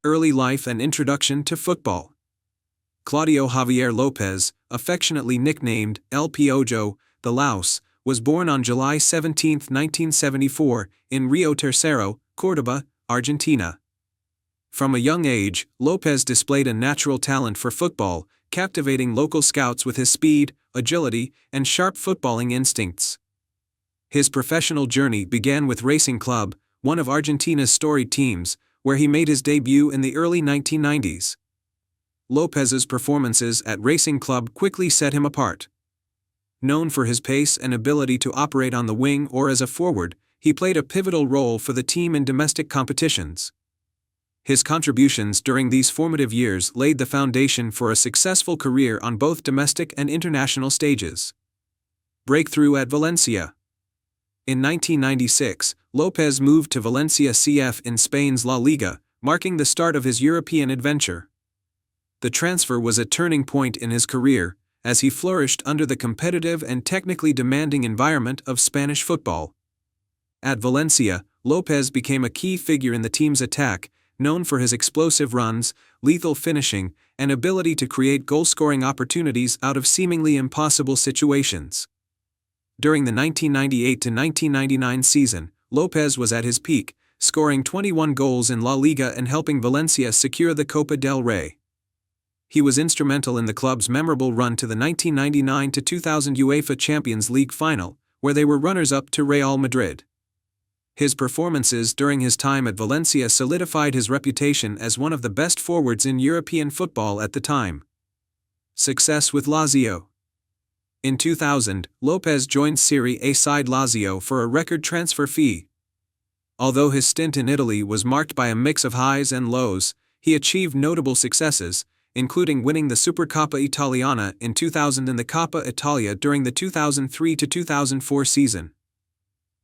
Early life and introduction to football. Claudio Javier Lopez, affectionately nicknamed El Piojo, the Louse, was born on July 17, 1974, in Rio Tercero, Córdoba, Argentina. From a young age, Lopez displayed a natural talent for football, captivating local scouts with his speed, agility, and sharp footballing instincts. His professional journey began with Racing Club, one of Argentina's storied teams, where he made his debut in the early 1990s. Lopez's performances at Racing Club quickly set him apart. Known for his pace and ability to operate on the wing or as a forward, he played a pivotal role for the team in domestic competitions. His contributions during these formative years laid the foundation for a successful career on both domestic and international stages. Breakthrough at Valencia. In 1996, Lopez moved to Valencia CF in Spain's La Liga, marking the start of his European adventure. The transfer was a turning point in his career, as he flourished under the competitive and technically demanding environment of Spanish football. At Valencia, Lopez became a key figure in the team's attack, known for his explosive runs, lethal finishing, and ability to create goal-scoring opportunities out of seemingly impossible situations. During the 1998-1999 season, Lopez was at his peak, scoring 21 goals in La Liga and helping Valencia secure the Copa del Rey. He was instrumental in the club's memorable run to the 1999-2000 UEFA Champions League final, where they were runners-up to Real Madrid. His performances during his time at Valencia solidified his reputation as one of the best forwards in European football at the time. Success with Lazio. In 2000, Lopez joined Serie A side Lazio for a record transfer fee. Although his stint in Italy was marked by a mix of highs and lows, he achieved notable successes, including winning the Supercoppa Italiana in 2000 and the Coppa Italia during the 2003-2004 season.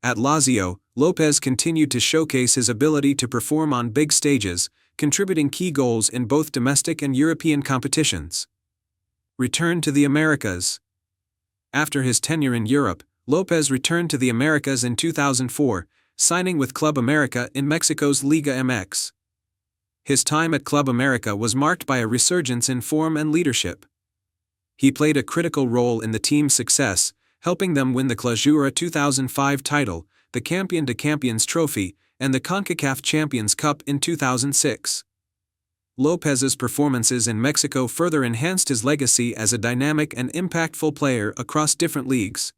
At Lazio, Lopez continued to showcase his ability to perform on big stages, contributing key goals in both domestic and European competitions. Return to the Americas. After his tenure in Europe, Lopez returned to the Americas in 2004, signing with Club America in Mexico's Liga MX. His time at Club America was marked by a resurgence in form and leadership. He played a critical role in the team's success, helping them win the Clausura 2005 title, the Campeón de Campeones trophy, and the CONCACAF Champions Cup in 2006. Lopez's performances in Mexico further enhanced his legacy as a dynamic and impactful player across different leagues.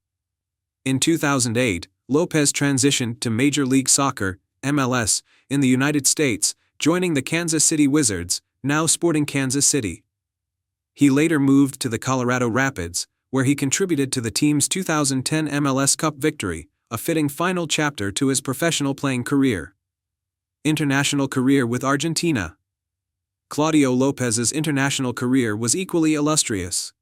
In 2008, Lopez transitioned to Major League Soccer, MLS, in the United States, joining the Kansas City Wizards, now Sporting Kansas City. He later moved to the Colorado Rapids, where he contributed to the team's 2010 MLS Cup victory, a fitting final chapter to his professional playing career. International career with Argentina. Claudio Lopez's international career was equally illustrious.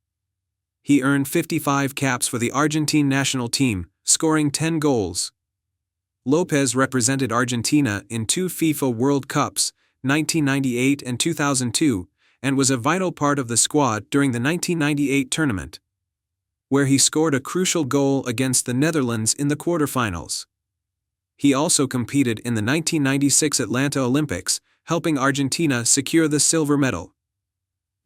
He earned 55 caps for the Argentine national team, scoring 10 goals. Lopez represented Argentina in 2 FIFA World Cups, 1998 and 2002, and was a vital part of the squad during the 1998 tournament, where he scored a crucial goal against the Netherlands in the quarterfinals. He also competed in the 1996 Atlanta Olympics, helping Argentina secure the silver medal.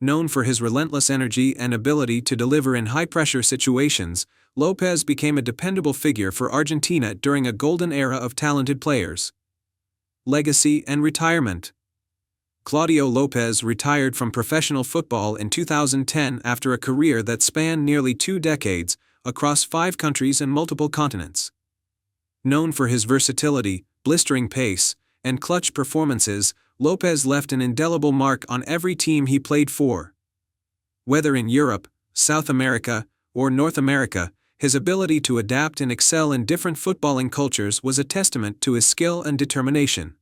Known for his relentless energy and ability to deliver in high-pressure situations, Lopez became a dependable figure for Argentina during a golden era of talented players. Legacy and retirement. Claudio Lopez retired from professional football in 2010 after a career that spanned nearly 2 decades, across 5 countries and multiple continents. Known for his versatility, blistering pace, and clutch performances, Lopez left an indelible mark on every team he played for. Whether in Europe, South America, or North America, his ability to adapt and excel in different footballing cultures was a testament to his skill and determination.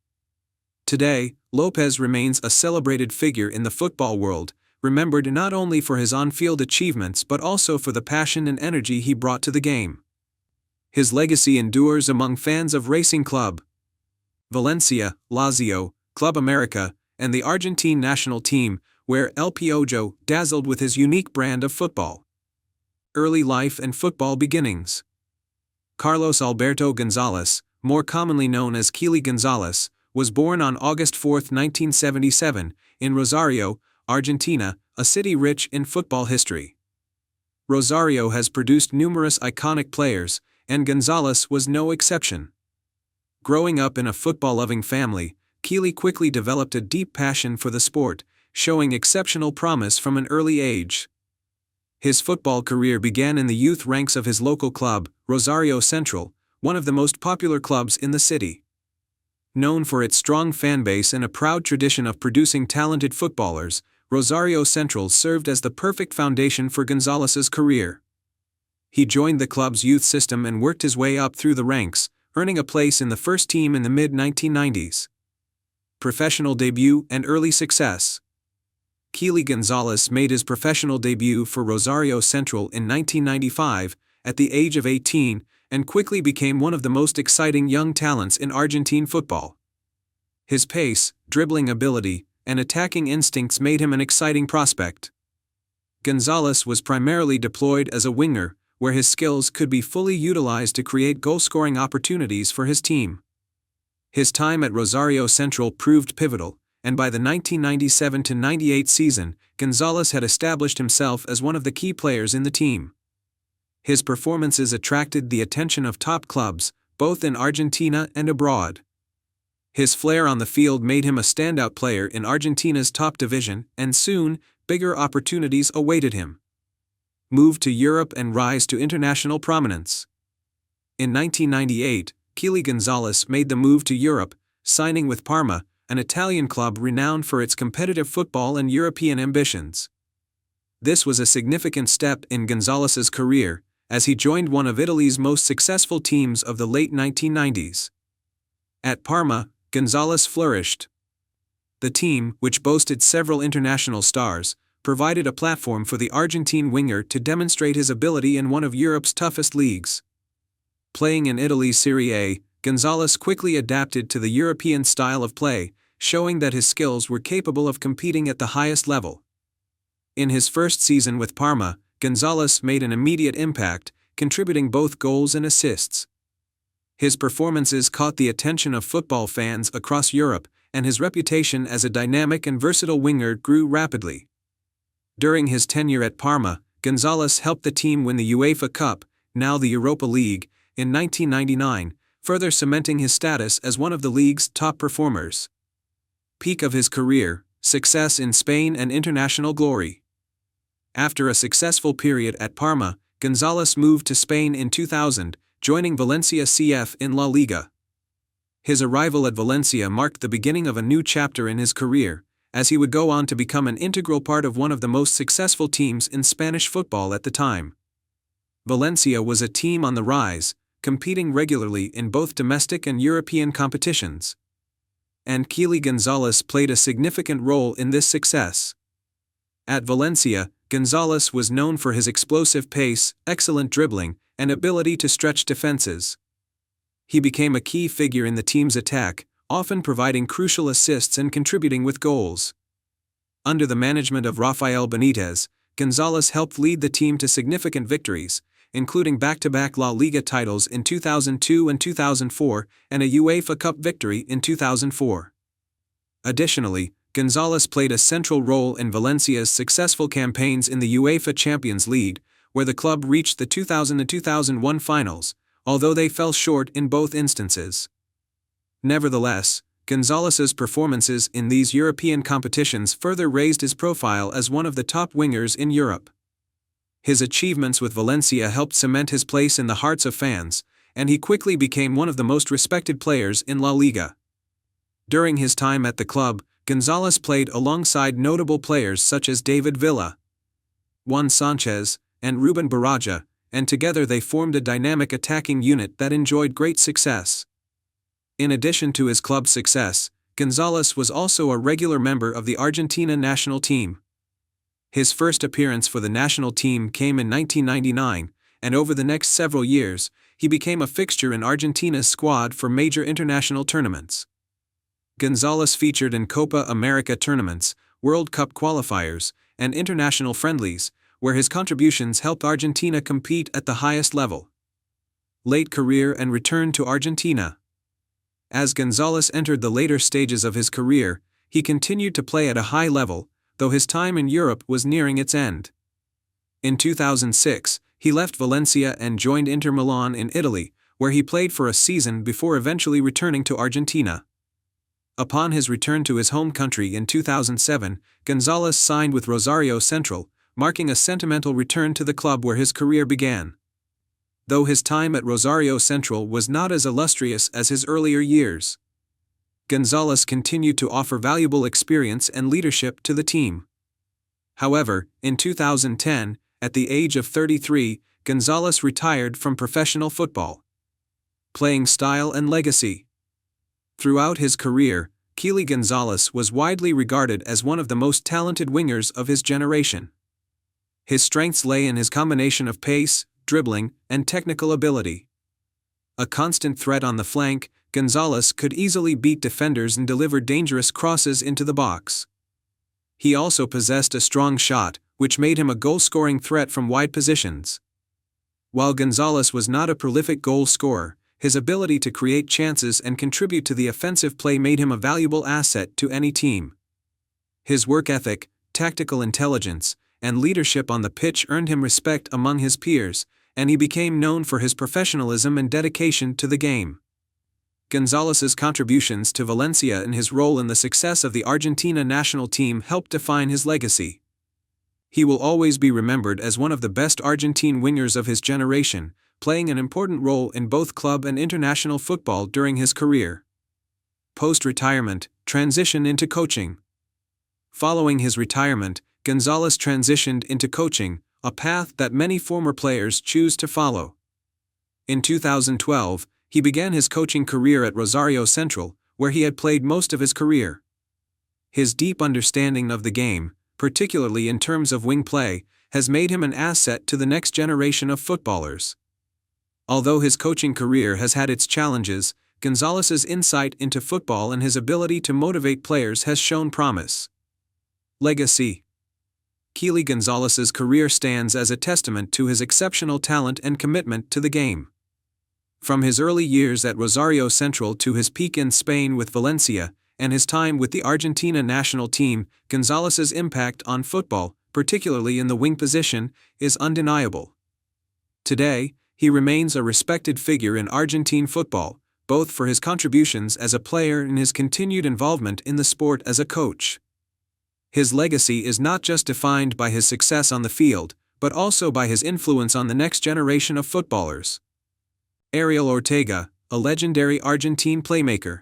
Today, Lopez remains a celebrated figure in the football world, remembered not only for his on-field achievements but also for the passion and energy he brought to the game. His legacy endures among fans of Racing Club, Valencia, Lazio, Club America, and the Argentine national team, where El Piojo dazzled with his unique brand of football. Early life and football beginnings. Carlos Alberto Gonzalez, more commonly known as Kili Gonzalez, was born on August 4, 1977, in Rosario, Argentina, a city rich in football history. Rosario has produced numerous iconic players, and Gonzalez was no exception. Growing up in a football-loving family, Keely quickly developed a deep passion for the sport, showing exceptional promise from an early age. His football career began in the youth ranks of his local club, Rosario Central, one of the most popular clubs in the city. Known for its strong fanbase and a proud tradition of producing talented footballers, Rosario Central served as the perfect foundation for Gonzalez's career. He joined the club's youth system and worked his way up through the ranks, earning a place in the first team in the mid-1990s. Professional debut and early success. Keely Gonzalez made his professional debut for Rosario Central in 1995, at the age of 18, and quickly became one of the most exciting young talents in Argentine football. His pace, dribbling ability, and attacking instincts made him an exciting prospect. Gonzalez was primarily deployed as a winger, where his skills could be fully utilized to create goal-scoring opportunities for his team. His time at Rosario Central proved pivotal, and by the 1997-98 season, Gonzalez had established himself as one of the key players in the team. His performances attracted the attention of top clubs, both in Argentina and abroad. His flair on the field made him a standout player in Argentina's top division, and soon, bigger opportunities awaited him. Move to Europe and rise to international prominence. In 1998, Keely Gonzalez made the move to Europe, signing with Parma, an Italian club renowned for its competitive football and European ambitions. This was a significant step in Gonzalez's career, as he joined one of Italy's most successful teams of the late 1990s. At Parma, Gonzalez flourished. The team, which boasted several international stars, provided a platform for the Argentine winger to demonstrate his ability in one of Europe's toughest leagues. Playing in Italy's Serie A, Gonzalez quickly adapted to the European style of play, showing that his skills were capable of competing at the highest level. In his first season with Parma, Gonzalez made an immediate impact, contributing both goals and assists. His performances caught the attention of football fans across Europe, and his reputation as a dynamic and versatile winger grew rapidly. During his tenure at Parma, Gonzalez helped the team win the UEFA Cup, now the Europa League, in 1999, further cementing his status as one of the league's top performers. Peak of his career, success in Spain and international glory. After a successful period at Parma, Gonzalez moved to Spain in 2000, joining Valencia CF in La Liga. His arrival at Valencia marked the beginning of a new chapter in his career, as he would go on to become an integral part of one of the most successful teams in Spanish football at the time. Valencia was a team on the rise, competing regularly in both domestic and European competitions. And Keely Gonzalez played a significant role in this success. At Valencia, Gonzalez was known for his explosive pace, excellent dribbling, and ability to stretch defenses. He became a key figure in the team's attack, often providing crucial assists and contributing with goals. Under the management of Rafael Benitez, Gonzalez helped lead the team to significant victories, including back-to-back La Liga titles in 2002 and 2004, and a UEFA Cup victory in 2004. Additionally, Gonzalez played a central role in Valencia's successful campaigns in the UEFA Champions League, where the club reached the 2000 and 2001 finals, although they fell short in both instances. Nevertheless, Gonzalez's performances in these European competitions further raised his profile as one of the top wingers in Europe. His achievements with Valencia helped cement his place in the hearts of fans, and he quickly became one of the most respected players in La Liga. During his time at the club, Gonzalez played alongside notable players such as David Villa, Juan Sanchez, and Ruben Baraja, and together they formed a dynamic attacking unit that enjoyed great success. In addition to his club success, Gonzalez was also a regular member of the Argentina national team. His first appearance for the national team came in 1999, and over the next several years, he became a fixture in Argentina's squad for major international tournaments. Gonzalez featured in Copa America tournaments, World Cup qualifiers, and international friendlies, where his contributions helped Argentina compete at the highest level. Late career and return to Argentina. As Gonzalez entered the later stages of his career, he continued to play at a high level, though his time in Europe was nearing its end. In 2006, he left Valencia and joined Inter Milan in Italy, where he played for a season before eventually returning to Argentina. Upon his return to his home country in 2007, Gonzalez signed with Rosario Central, marking a sentimental return to the club where his career began. Though his time at Rosario Central was not as illustrious as his earlier years, Gonzalez continued to offer valuable experience and leadership to the team. However, in 2010, at the age of 33, Gonzalez retired from professional football. Playing style and legacy. Throughout his career, Keely Gonzalez was widely regarded as one of the most talented wingers of his generation. His strengths lay in his combination of pace, dribbling, and technical ability. A constant threat on the flank, Gonzalez could easily beat defenders and deliver dangerous crosses into the box. He also possessed a strong shot, which made him a goal-scoring threat from wide positions. While Gonzalez was not a prolific goal scorer, his ability to create chances and contribute to the offensive play made him a valuable asset to any team. His work ethic, tactical intelligence, and leadership on the pitch earned him respect among his peers, and he became known for his professionalism and dedication to the game. Gonzalez's contributions to Valencia and his role in the success of the Argentina national team helped define his legacy. He will always be remembered as one of the best Argentine wingers of his generation, playing an important role in both club and international football during his career. Post-retirement, transition into coaching. Following his retirement, Gonzalez transitioned into coaching, a path that many former players choose to follow. In 2012, he began his coaching career at Rosario Central, where he had played most of his career. His deep understanding of the game, particularly in terms of wing play, has made him an asset to the next generation of footballers. Although his coaching career has had its challenges, Gonzalez's insight into football and his ability to motivate players has shown promise. Legacy. Keely Gonzalez's career stands as a testament to his exceptional talent and commitment to the game. From his early years at Rosario Central to his peak in Spain with Valencia, and his time with the Argentina national team, Gonzalez's impact on football, particularly in the wing position, is undeniable. Today, he remains a respected figure in Argentine football, both for his contributions as a player and his continued involvement in the sport as a coach. His legacy is not just defined by his success on the field, but also by his influence on the next generation of footballers. Ariel Ortega, a legendary Argentine playmaker.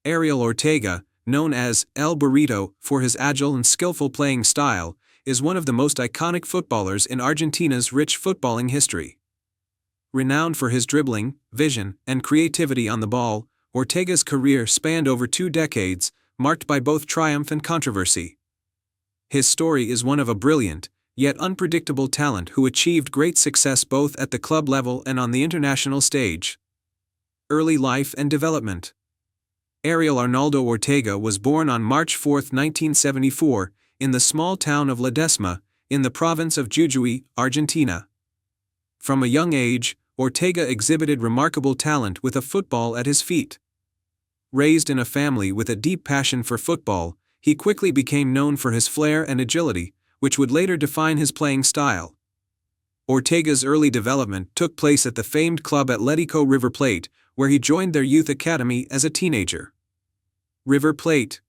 Ariel Ortega, known as El Burrito for his agile and skillful playing style, is one of the most iconic footballers in Argentina's rich footballing history. Renowned for his dribbling, vision, and creativity on the ball, Ortega's career spanned over 2 decades, marked by both triumph and controversy. His story is one of a brilliant, yet unpredictable talent who achieved great success both at the club level and on the international stage. Early life and development. Ariel Arnaldo Ortega was born on March 4, 1974, in the small town of Ledesma, in the province of Jujuy, Argentina. From a young age, Ortega exhibited remarkable talent with a football at his feet. Raised in a family with a deep passion for football, he quickly became known for his flair and agility, which would later define his playing style. Ortega's early development took place at the famed club Atlético River Plate, where he joined their youth academy as a teenager. River Plate,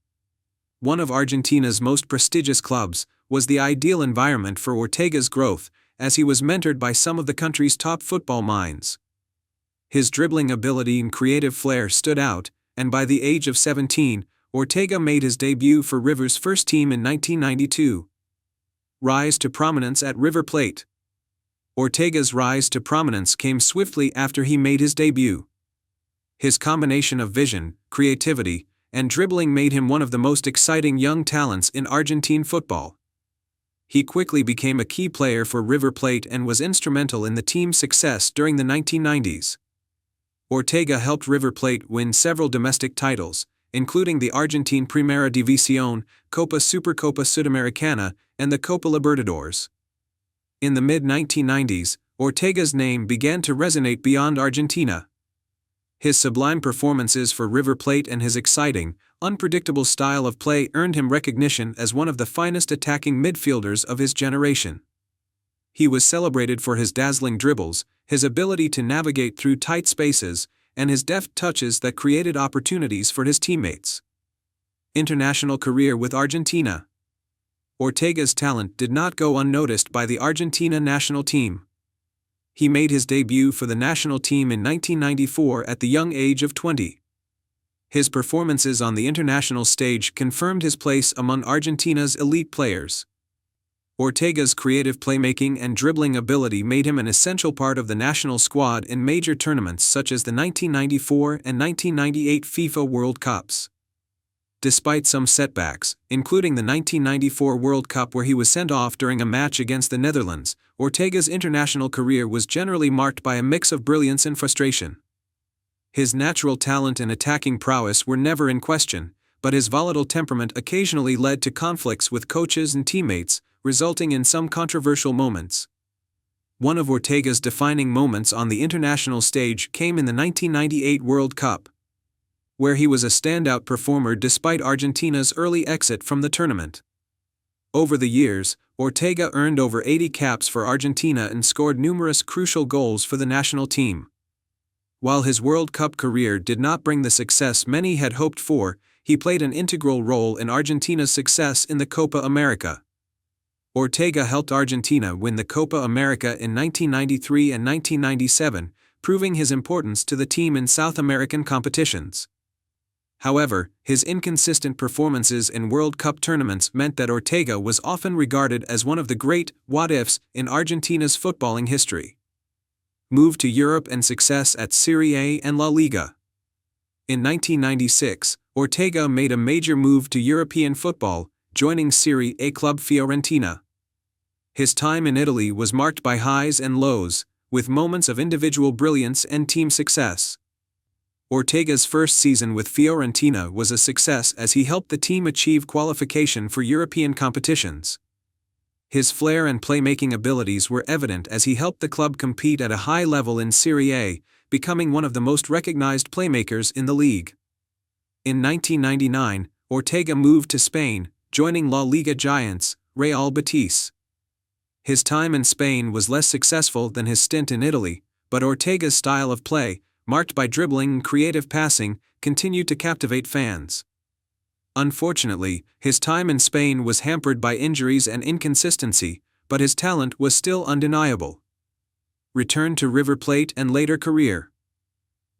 one of Argentina's most prestigious clubs, was the ideal environment for Ortega's growth, as he was mentored by some of the country's top football minds. His dribbling ability and creative flair stood out, and by the age of 17, Ortega made his debut for River's first team in 1992. Rise to prominence at River Plate. Ortega's rise to prominence came swiftly after he made his debut. His combination of vision, creativity, and dribbling made him one of the most exciting young talents in Argentine football. He quickly became a key player for River Plate and was instrumental in the team's success during the 1990s. Ortega helped River Plate win several domestic titles, including the Argentine Primera División, Copa Supercopa Sudamericana, and the Copa Libertadores. In the mid-1990s, Ortega's name began to resonate beyond Argentina. His sublime performances for River Plate and his exciting, unpredictable style of play earned him recognition as one of the finest attacking midfielders of his generation. He was celebrated for his dazzling dribbles, his ability to navigate through tight spaces, and his deft touches that created opportunities for his teammates. International career with Argentina. Ortega's talent did not go unnoticed by the Argentina national team. He made his debut for the national team in 1994 at the young age of 20. His performances on the international stage confirmed his place among Argentina's elite players. Ortega's creative playmaking and dribbling ability made him an essential part of the national squad in major tournaments such as the 1994 and 1998 FIFA World Cups. Despite some setbacks, including the 1994 World Cup where he was sent off during a match against the Netherlands, Ortega's international career was generally marked by a mix of brilliance and frustration. His natural talent and attacking prowess were never in question, but his volatile temperament occasionally led to conflicts with coaches and teammates, resulting in some controversial moments. One of Ortega's defining moments on the international stage came in the 1998 World Cup, where he was a standout performer despite Argentina's early exit from the tournament. Over the years, Ortega earned over 80 caps for Argentina and scored numerous crucial goals for the national team. While his World Cup career did not bring the success many had hoped for, he played an integral role in Argentina's success in the Copa America. Ortega helped Argentina win the Copa America in 1993 and 1997, proving his importance to the team in South American competitions. However, his inconsistent performances in World Cup tournaments meant that Ortega was often regarded as one of the great what-ifs in Argentina's footballing history. Move to Europe and success at Serie A and La Liga. In 1996, Ortega made a major move to European football, joining Serie A club Fiorentina. His time in Italy was marked by highs and lows, with moments of individual brilliance and team success. Ortega's first season with Fiorentina was a success as he helped the team achieve qualification for European competitions. His flair and playmaking abilities were evident as he helped the club compete at a high level in Serie A, becoming one of the most recognized playmakers in the league. In 1999, Ortega moved to Spain, joining La Liga giants, Real Betis. His time in Spain was less successful than his stint in Italy, but Ortega's style of play, marked by dribbling and creative passing, continued to captivate fans. Unfortunately, his time in Spain was hampered by injuries and inconsistency, but his talent was still undeniable. Return to River Plate and later career.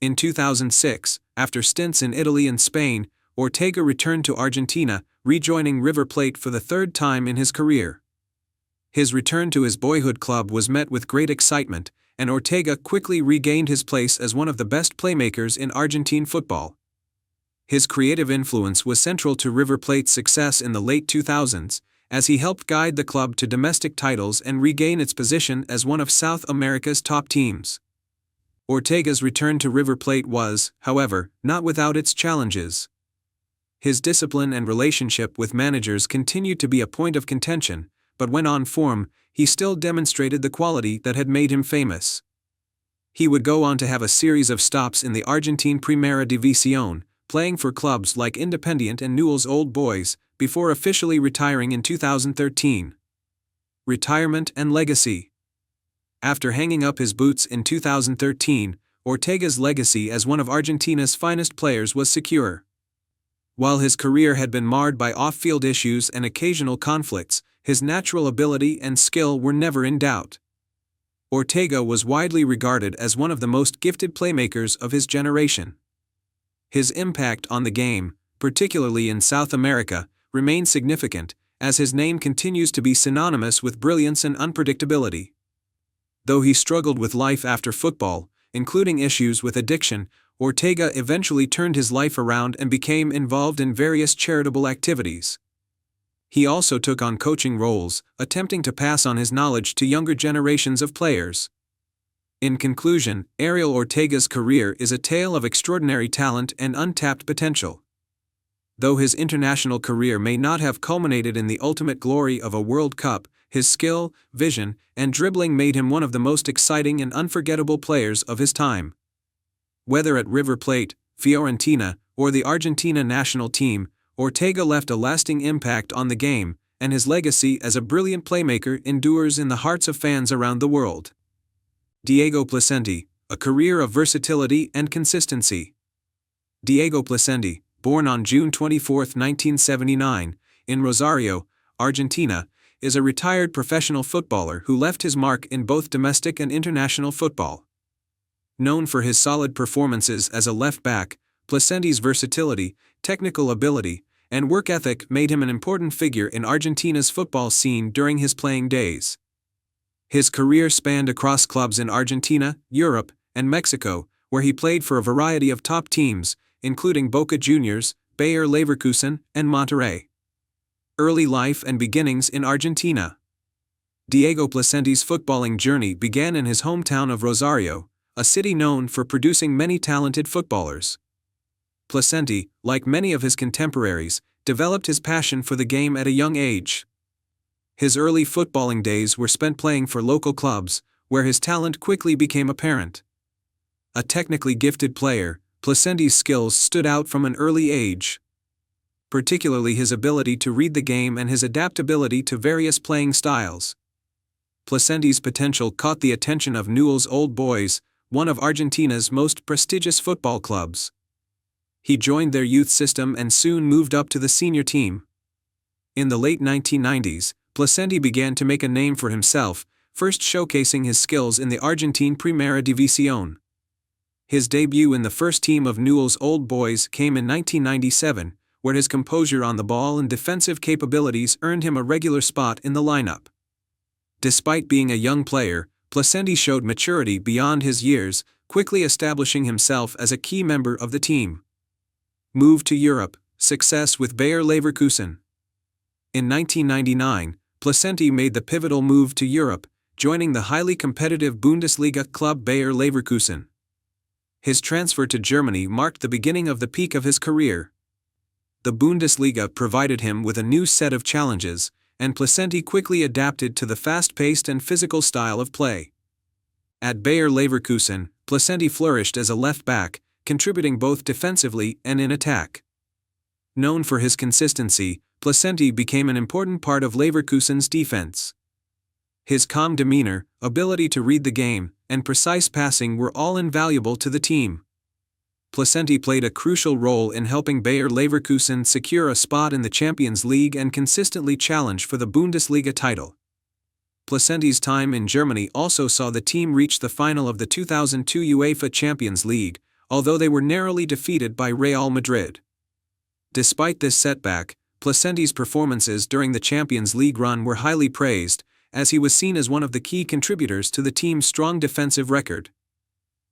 In 2006, after stints in Italy and Spain, Ortega returned to Argentina, rejoining River Plate for the third time in his career. His return to his boyhood club was met with great excitement, and Ortega quickly regained his place as one of the best playmakers in Argentine football. His creative influence was central to River Plate's success in the late 2000s, as he helped guide the club to domestic titles and regain its position as one of South America's top teams. Ortega's return to River Plate was, however, not without its challenges. His discipline and relationship with managers continued to be a point of contention, but when on form, he still demonstrated the quality that had made him famous. He would go on to have a series of stops in the Argentine Primera División, playing for clubs like Independiente and Newell's Old Boys, before officially retiring in 2013. Retirement and legacy. After hanging up his boots in 2013, Ortega's legacy as one of Argentina's finest players was secure. While his career had been marred by off-field issues and occasional conflicts, his natural ability and skill were never in doubt. Ortega was widely regarded as one of the most gifted playmakers of his generation. His impact on the game, particularly in South America, remains significant, as his name continues to be synonymous with brilliance and unpredictability. Though he struggled with life after football, including issues with addiction, Ortega eventually turned his life around and became involved in various charitable activities. He also took on coaching roles, attempting to pass on his knowledge to younger generations of players. In conclusion, Ariel Ortega's career is a tale of extraordinary talent and untapped potential. Though his international career may not have culminated in the ultimate glory of a World Cup, his skill, vision, and dribbling made him one of the most exciting and unforgettable players of his time. Whether at River Plate, Fiorentina, or the Argentina national team, Ortega left a lasting impact on the game, and his legacy as a brilliant playmaker endures in the hearts of fans around the world. Diego Placenti, a career of versatility and consistency. Diego Placenti, born on June 24, 1979, in Rosario, Argentina, is a retired professional footballer who left his mark in both domestic and international football. Known for his solid performances as a left-back, Placenti's versatility, technical ability, and work ethic made him an important figure in Argentina's football scene during his playing days. His career spanned across clubs in Argentina, Europe, and Mexico, where he played for a variety of top teams, including Boca Juniors, Bayer Leverkusen, and Monterrey. Early life and beginnings in Argentina. Diego Placenti's footballing journey began in his hometown of Rosario, a city known for producing many talented footballers. Placenti, like many of his contemporaries, developed his passion for the game at a young age. His early footballing days were spent playing for local clubs, where his talent quickly became apparent. A technically gifted player, Placenti's skills stood out from an early age. Particularly his ability to read the game and his adaptability to various playing styles. Placenti's potential caught the attention of Newell's Old Boys, one of Argentina's most prestigious football clubs. He joined their youth system and soon moved up to the senior team. In the late 1990s, Placenti began to make a name for himself, first showcasing his skills in the Argentine Primera División. His debut in the first team of Newell's Old Boys came in 1997, where his composure on the ball and defensive capabilities earned him a regular spot in the lineup. Despite being a young player, Placenti showed maturity beyond his years, quickly establishing himself as a key member of the team. Move to Europe, success with Bayer Leverkusen. In 1999, Placenti made the pivotal move to Europe, joining the highly competitive Bundesliga club Bayer Leverkusen. His transfer to Germany marked the beginning of the peak of his career. The Bundesliga provided him with a new set of challenges, and Placenti quickly adapted to the fast-paced and physical style of play. At Bayer Leverkusen, Placenti flourished as a left-back, contributing both defensively and in attack. Known for his consistency, Placenti became an important part of Leverkusen's defense. His calm demeanor, ability to read the game, and precise passing were all invaluable to the team. Placenti played a crucial role in helping Bayer Leverkusen secure a spot in the Champions League and consistently challenge for the Bundesliga title. Placenti's time in Germany also saw the team reach the final of the 2002 UEFA Champions League, although they were narrowly defeated by Real Madrid. Despite this setback, Placenti's performances during the Champions League run were highly praised, as he was seen as one of the key contributors to the team's strong defensive record.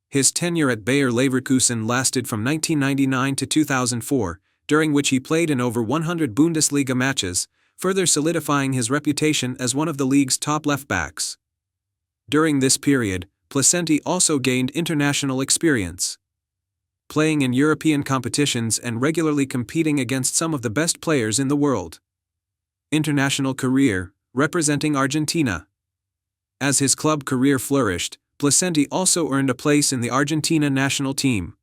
His tenure at Bayer Leverkusen lasted from 1999 to 2004, during which he played in over 100 Bundesliga matches, further solidifying his reputation as one of the league's top left-backs. During this period, Placenti also gained international experience. Playing in European competitions and regularly competing against some of the best players in the world. International career, representing Argentina. As his club career flourished, Placenti also earned a place in the Argentina national team.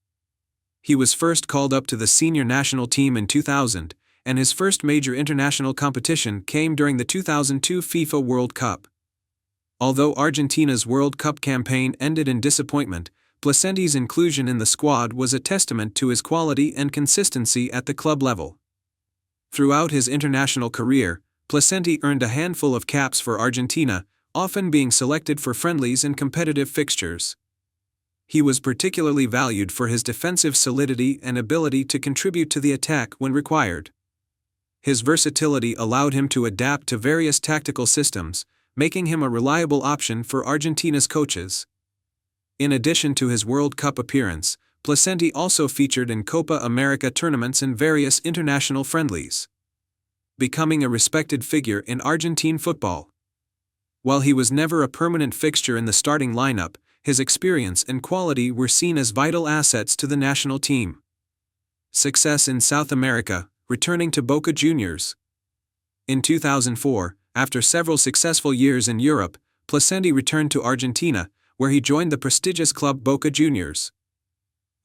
He was first called up to the senior national team in 2000, and his first major international competition came during the 2002 FIFA World Cup. Although Argentina's World Cup campaign ended in disappointment, Placenti's inclusion in the squad was a testament to his quality and consistency at the club level. Throughout his international career, Placenti earned a handful of caps for Argentina, often being selected for friendlies and competitive fixtures. He was particularly valued for his defensive solidity and ability to contribute to the attack when required. His versatility allowed him to adapt to various tactical systems, making him a reliable option for Argentina's coaches. In addition to his World Cup appearance, Placenti also featured in Copa America tournaments and various international friendlies, becoming a respected figure in Argentine football. While he was never a permanent fixture in the starting lineup, his experience and quality were seen as vital assets to the national team. Success in South America, returning to Boca Juniors. In 2004, after several successful years in Europe, Placenti returned to Argentina, where he joined the prestigious club Boca Juniors.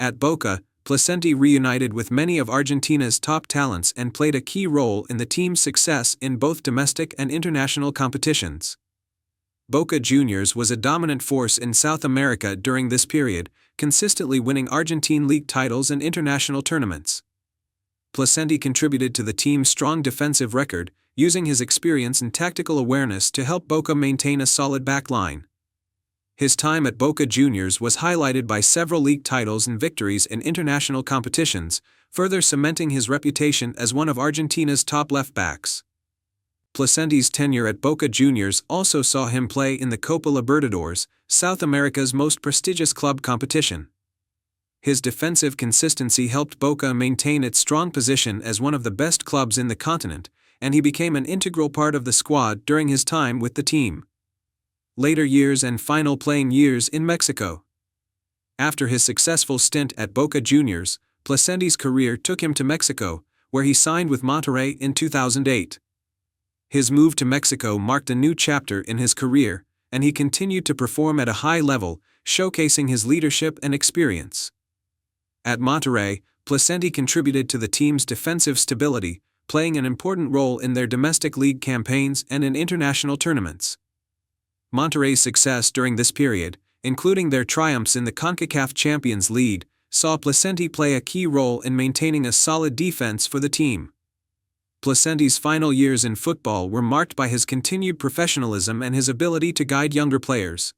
At Boca, Plasencia reunited with many of Argentina's top talents and played a key role in the team's success in both domestic and international competitions. Boca Juniors was a dominant force in South America during this period, consistently winning Argentine league titles and international tournaments. Plasencia contributed to the team's strong defensive record, using his experience and tactical awareness to help Boca maintain a solid backline. His time at Boca Juniors was highlighted by several league titles and victories in international competitions, further cementing his reputation as one of Argentina's top left-backs. Plasencia's tenure at Boca Juniors also saw him play in the Copa Libertadores, South America's most prestigious club competition. His defensive consistency helped Boca maintain its strong position as one of the best clubs in the continent, and he became an integral part of the squad during his time with the team. Later years and final playing years in Mexico. After his successful stint at Boca Juniors, Plasencia's career took him to Mexico, where he signed with Monterrey in 2008. His move to Mexico marked a new chapter in his career, and he continued to perform at a high level, showcasing his leadership and experience. At Monterrey, Plasencia contributed to the team's defensive stability, playing an important role in their domestic league campaigns and in international tournaments. Monterrey's success during this period, including their triumphs in the CONCACAF Champions League, saw Plasencia play a key role in maintaining a solid defense for the team. Plasencia's final years in football were marked by his continued professionalism and his ability to guide younger players.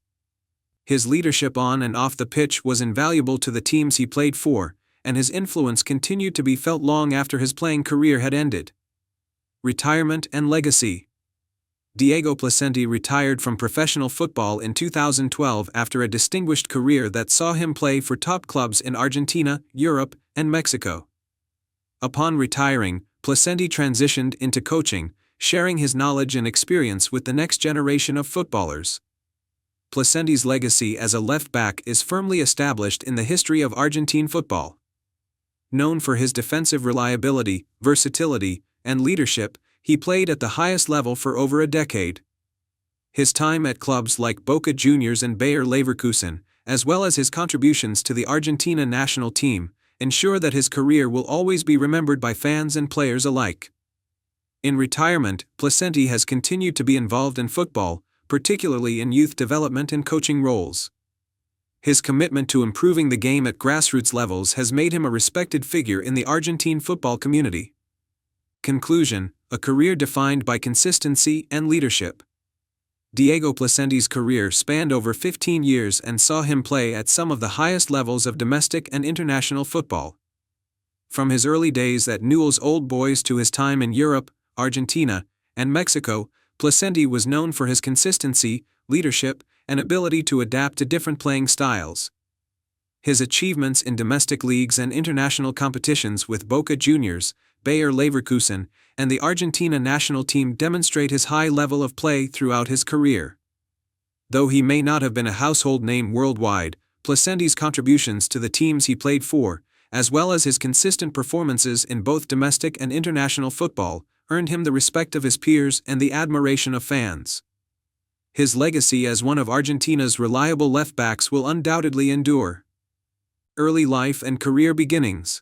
His leadership on and off the pitch was invaluable to the teams he played for, and his influence continued to be felt long after his playing career had ended. Retirement and legacy. Diego Plasencia retired from professional football in 2012 after a distinguished career that saw him play for top clubs in Argentina, Europe, and Mexico. Upon retiring, Plasencia transitioned into coaching, sharing his knowledge and experience with the next generation of footballers. Plasencia's legacy as a left-back is firmly established in the history of Argentine football. Known for his defensive reliability, versatility, and leadership, he played at the highest level for over a decade. His time at clubs like Boca Juniors and Bayer Leverkusen, as well as his contributions to the Argentina national team, ensure that his career will always be remembered by fans and players alike. In retirement, Plasencia has continued to be involved in football, particularly in youth development and coaching roles. His commitment to improving the game at grassroots levels has made him a respected figure in the Argentine football community. Conclusion: a career defined by consistency and leadership. Diego Plasencia's career spanned over 15 years and saw him play at some of the highest levels of domestic and international football. From his early days at Newell's Old Boys to his time in Europe, Argentina, and Mexico, Plasencia was known for his consistency, leadership, and ability to adapt to different playing styles. His achievements in domestic leagues and international competitions with Boca Juniors, Bayer Leverkusen, and the Argentina national team demonstrate his high level of play throughout his career. Though he may not have been a household name worldwide, Plasencia's contributions to the teams he played for, as well as his consistent performances in both domestic and international football, earned him the respect of his peers and the admiration of fans. His legacy as one of Argentina's reliable left-backs will undoubtedly endure. Early life and career beginnings.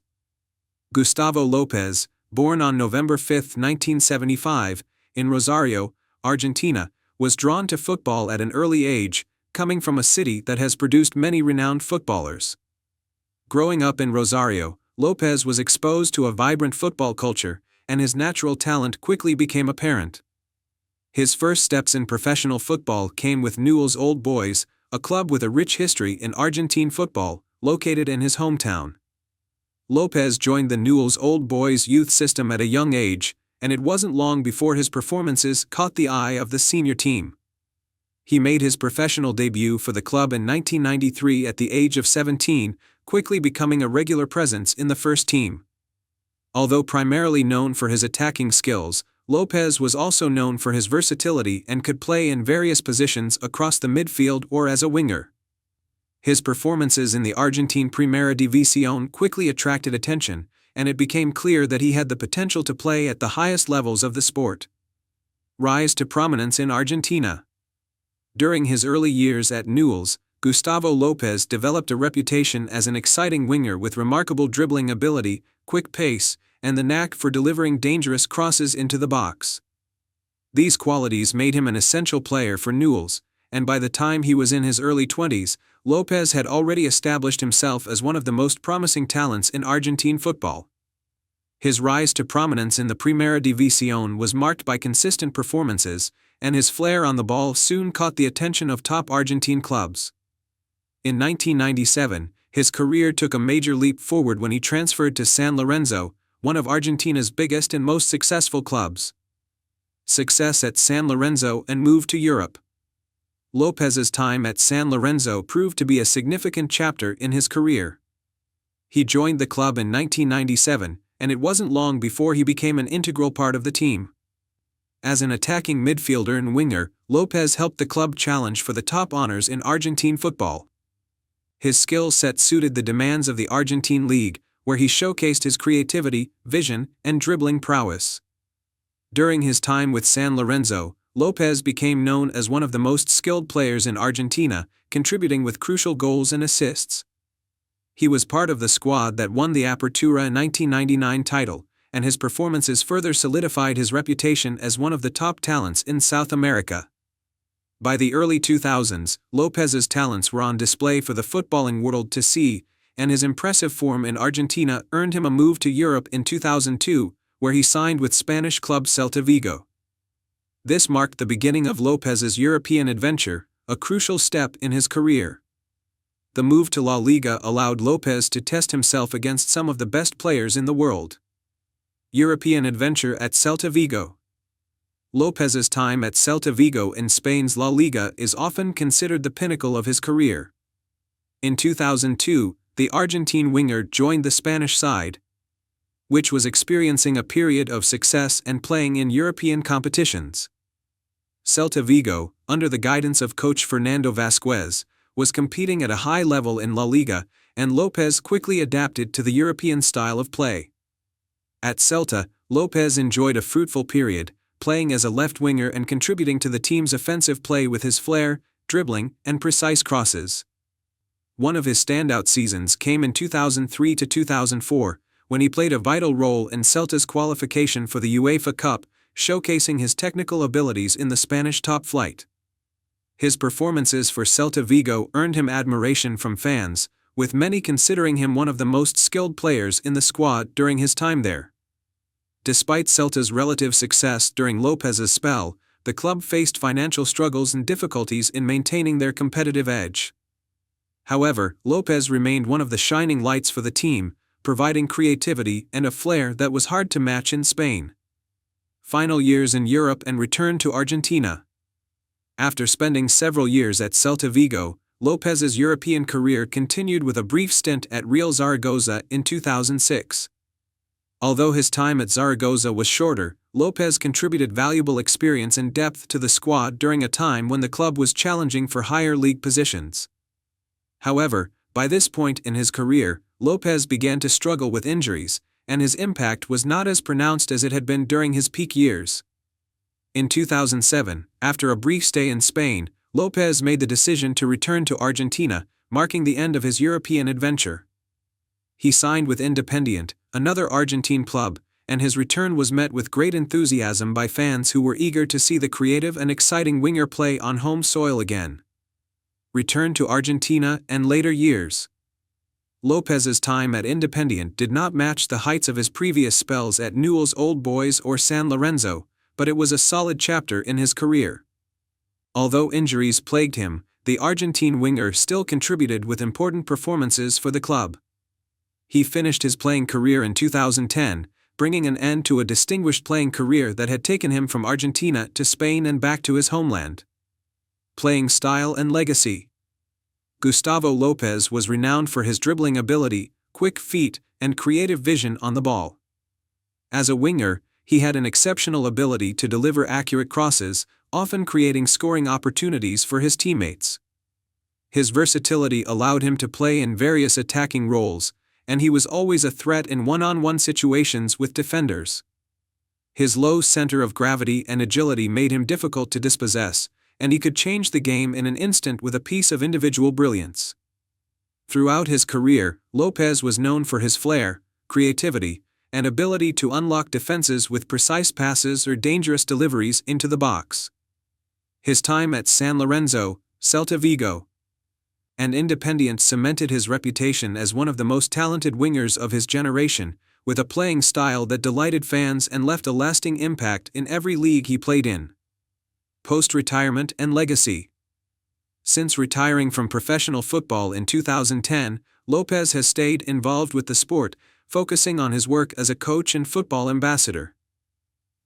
Gustavo Lopez, born on November 5, 1975, in Rosario, Argentina, was drawn to football at an early age, coming from a city that has produced many renowned footballers. Growing up in Rosario, Lopez was exposed to a vibrant football culture, and his natural talent quickly became apparent. His first steps in professional football came with Newell's Old Boys, a club with a rich history in Argentine football, located in his hometown. Lopez joined the Newell's Old Boys youth system at a young age, and it wasn't long before his performances caught the eye of the senior team. He made his professional debut for the club in 1993 at the age of 17, quickly becoming a regular presence in the first team. Although primarily known for his attacking skills, Lopez was also known for his versatility and could play in various positions across the midfield or as a winger. His performances in the Argentine Primera División quickly attracted attention, and it became clear that he had the potential to play at the highest levels of the sport. Rise to prominence in Argentina. During his early years at Newell's, Gustavo Lopez developed a reputation as an exciting winger with remarkable dribbling ability, quick pace, and the knack for delivering dangerous crosses into the box. These qualities made him an essential player for Newell's, and by the time he was in his early 20s, Lopez had already established himself as one of the most promising talents in Argentine football. His rise to prominence in the Primera División was marked by consistent performances, and his flair on the ball soon caught the attention of top Argentine clubs. In 1997, his career took a major leap forward when he transferred to San Lorenzo, one of Argentina's biggest and most successful clubs. Success at San Lorenzo and move to Europe. Lopez's time at San Lorenzo proved to be a significant chapter in his career. He joined the club in 1997, and it wasn't long before he became an integral part of the team. As an attacking midfielder and winger, Lopez helped the club challenge for the top honors in Argentine football. His skill set suited the demands of the Argentine League, where he showcased his creativity, vision, and dribbling prowess. During his time with San Lorenzo, Lopez became known as one of the most skilled players in Argentina, contributing with crucial goals and assists. He was part of the squad that won the Apertura 1999 title, and his performances further solidified his reputation as one of the top talents in South America. By the early 2000s, Lopez's talents were on display for the footballing world to see, and his impressive form in Argentina earned him a move to Europe in 2002, where he signed with Spanish club Celta Vigo. This marked the beginning of Lopez's European adventure, a crucial step in his career. The move to La Liga allowed Lopez to test himself against some of the best players in the world. European adventure at Celta Vigo. Lopez's time at Celta Vigo in Spain's La Liga is often considered the pinnacle of his career. In 2002, the Argentine winger joined the Spanish side, which was experiencing a period of success and playing in European competitions. Celta Vigo, under the guidance of coach Fernando Vázquez, was competing at a high level in La Liga, and Lopez quickly adapted to the European style of play. At Celta, Lopez enjoyed a fruitful period, playing as a left winger and contributing to the team's offensive play with his flair, dribbling, and precise crosses. One of his standout seasons came in 2003 to 2004, when he played a vital role in Celta's qualification for the UEFA Cup, showcasing his technical abilities in the Spanish top flight. His performances for Celta Vigo earned him admiration from fans, with many considering him one of the most skilled players in the squad during his time there. Despite Celta's relative success during Lopez's spell, the club faced financial struggles and difficulties in maintaining their competitive edge. However, Lopez remained one of the shining lights for the team, providing creativity and a flair that was hard to match in Spain. Final years in Europe and return to Argentina. After spending several years at Celta Vigo, Lopez's European career continued with a brief stint at Real Zaragoza in 2006. Although his time at Zaragoza was shorter, Lopez contributed valuable experience and depth to the squad during a time when the club was challenging for higher league positions. However, by this point in his career, Lopez began to struggle with injuries, and his impact was not as pronounced as it had been during his peak years. In 2007, after a brief stay in Spain, Lopez made the decision to return to Argentina, marking the end of his European adventure. He signed with Independiente, another Argentine club, and his return was met with great enthusiasm by fans who were eager to see the creative and exciting winger play on home soil again. Return to Argentina and later years. Lopez's time at Independiente did not match the heights of his previous spells at Newell's Old Boys or San Lorenzo, but it was a solid chapter in his career. Although injuries plagued him, the Argentine winger still contributed with important performances for the club. He finished his playing career in 2010, bringing an end to a distinguished playing career that had taken him from Argentina to Spain and back to his homeland. Playing style and legacy. Gustavo Lopez was renowned for his dribbling ability, quick feet, and creative vision on the ball. As a winger, he had an exceptional ability to deliver accurate crosses, often creating scoring opportunities for his teammates. His versatility allowed him to play in various attacking roles, and he was always a threat in one-on-one situations with defenders. His low center of gravity and agility made him difficult to dispossess, and he could change the game in an instant with a piece of individual brilliance. Throughout his career, Lopez was known for his flair, creativity, and ability to unlock defenses with precise passes or dangerous deliveries into the box. His time at San Lorenzo, Celta Vigo, and Independiente cemented his reputation as one of the most talented wingers of his generation, with a playing style that delighted fans and left a lasting impact in every league he played in. Post-retirement and legacy. Since retiring from professional football in 2010, Lopez has stayed involved with the sport, focusing on his work as a coach and football ambassador.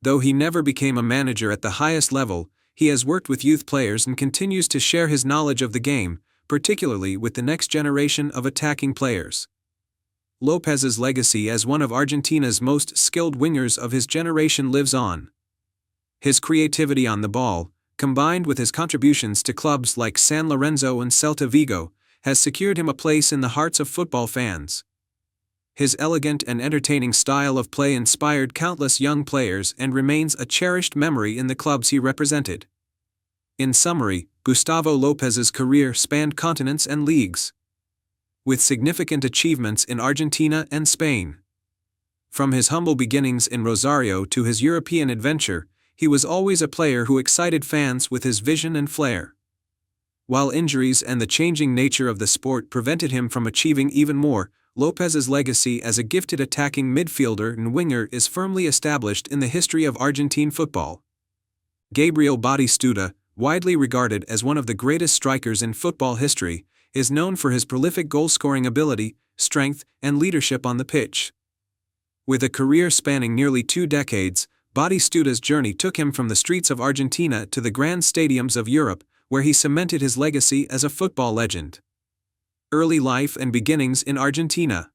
Though he never became a manager at the highest level, he has worked with youth players and continues to share his knowledge of the game, particularly with the next generation of attacking players. Lopez's legacy as one of Argentina's most skilled wingers of his generation lives on. His creativity on the ball, combined with his contributions to clubs like San Lorenzo and Celta Vigo, has secured him a place in the hearts of football fans. His elegant and entertaining style of play inspired countless young players and remains a cherished memory in the clubs he represented. In summary, Gustavo Lopez's career spanned continents and leagues, with significant achievements in Argentina and Spain. From his humble beginnings in Rosario to his European adventure, he was always a player who excited fans with his vision and flair. While injuries and the changing nature of the sport prevented him from achieving even more, Lopez's legacy as a gifted attacking midfielder and winger is firmly established in the history of Argentine football. Gabriel Batistuta, widely regarded as one of the greatest strikers in football history, is known for his prolific goal-scoring ability, strength, and leadership on the pitch. With a career spanning nearly 2 decades, Batistuta's journey took him from the streets of Argentina to the grand stadiums of Europe, where he cemented his legacy as a football legend. Early life and beginnings in Argentina.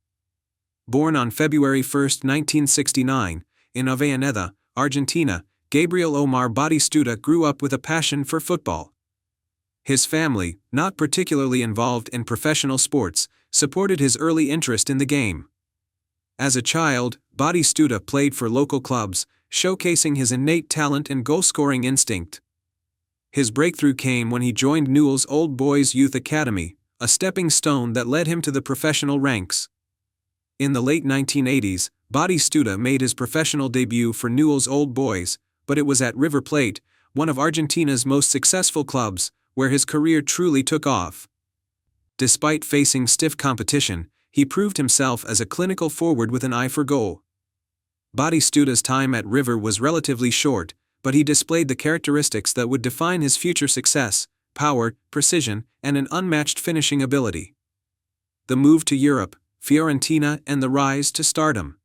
Born on February 1, 1969, in Avellaneda, Argentina, Gabriel Omar Batistuta grew up with a passion for football. His family, not particularly involved in professional sports, supported his early interest in the game. As a child, Batistuta played for local clubs, showcasing his innate talent and goal-scoring instinct. His breakthrough came when he joined Newell's Old Boys Youth Academy, a stepping stone that led him to the professional ranks. In the late 1980s, Batistuta made his professional debut for Newell's Old Boys, but it was at River Plate, one of Argentina's most successful clubs, where his career truly took off. Despite facing stiff competition, he proved himself as a clinical forward with an eye for goal. Batistuta's time at River was relatively short, but he displayed the characteristics that would define his future success: power, precision, and an unmatched finishing ability. The move to Europe, Fiorentina, and the rise to stardom.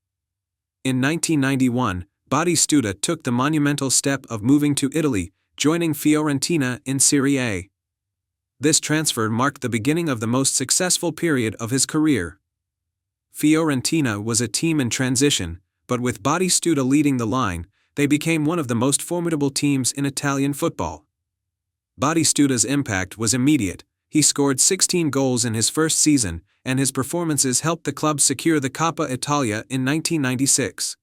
In 1991, Batistuta took the monumental step of moving to Italy, joining Fiorentina in Serie A. This transfer marked the beginning of the most successful period of his career. Fiorentina was a team in transition, but with Batistuta leading the line, they became one of the most formidable teams in Italian football. Batistuta's impact was immediate. He scored 16 goals in his first season, and his performances helped the club secure the Coppa Italia in 1996.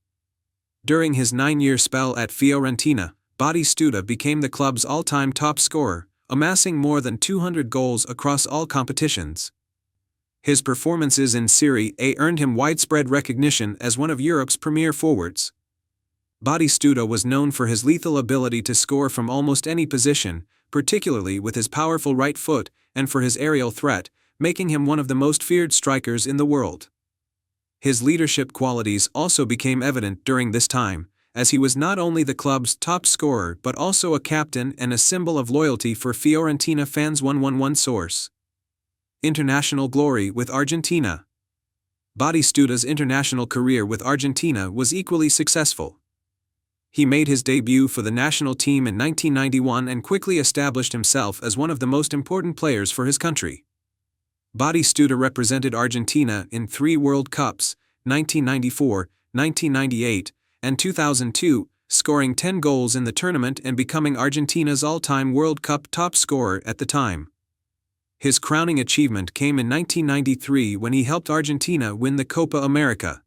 During his 9-year spell at Fiorentina, Batistuta became the club's all-time top scorer, amassing more than 200 goals across all competitions. His performances in Serie A earned him widespread recognition as one of Europe's premier forwards. Batistuta was known for his lethal ability to score from almost any position, particularly with his powerful right foot, and for his aerial threat, making him one of the most feared strikers in the world. His leadership qualities also became evident during this time, as he was not only the club's top scorer but also a captain and a symbol of loyalty for Fiorentina fans. 111 source. International glory with Argentina. Batistuta's international career with Argentina was equally successful. He made his debut for the national team in 1991 and quickly established himself as one of the most important players for his country. Batistuta represented Argentina in 3 World Cups, 1994, 1998, and 2002, scoring 10 goals in the tournament and becoming Argentina's all-time World Cup top scorer at the time. His crowning achievement came in 1993 when he helped Argentina win the Copa America.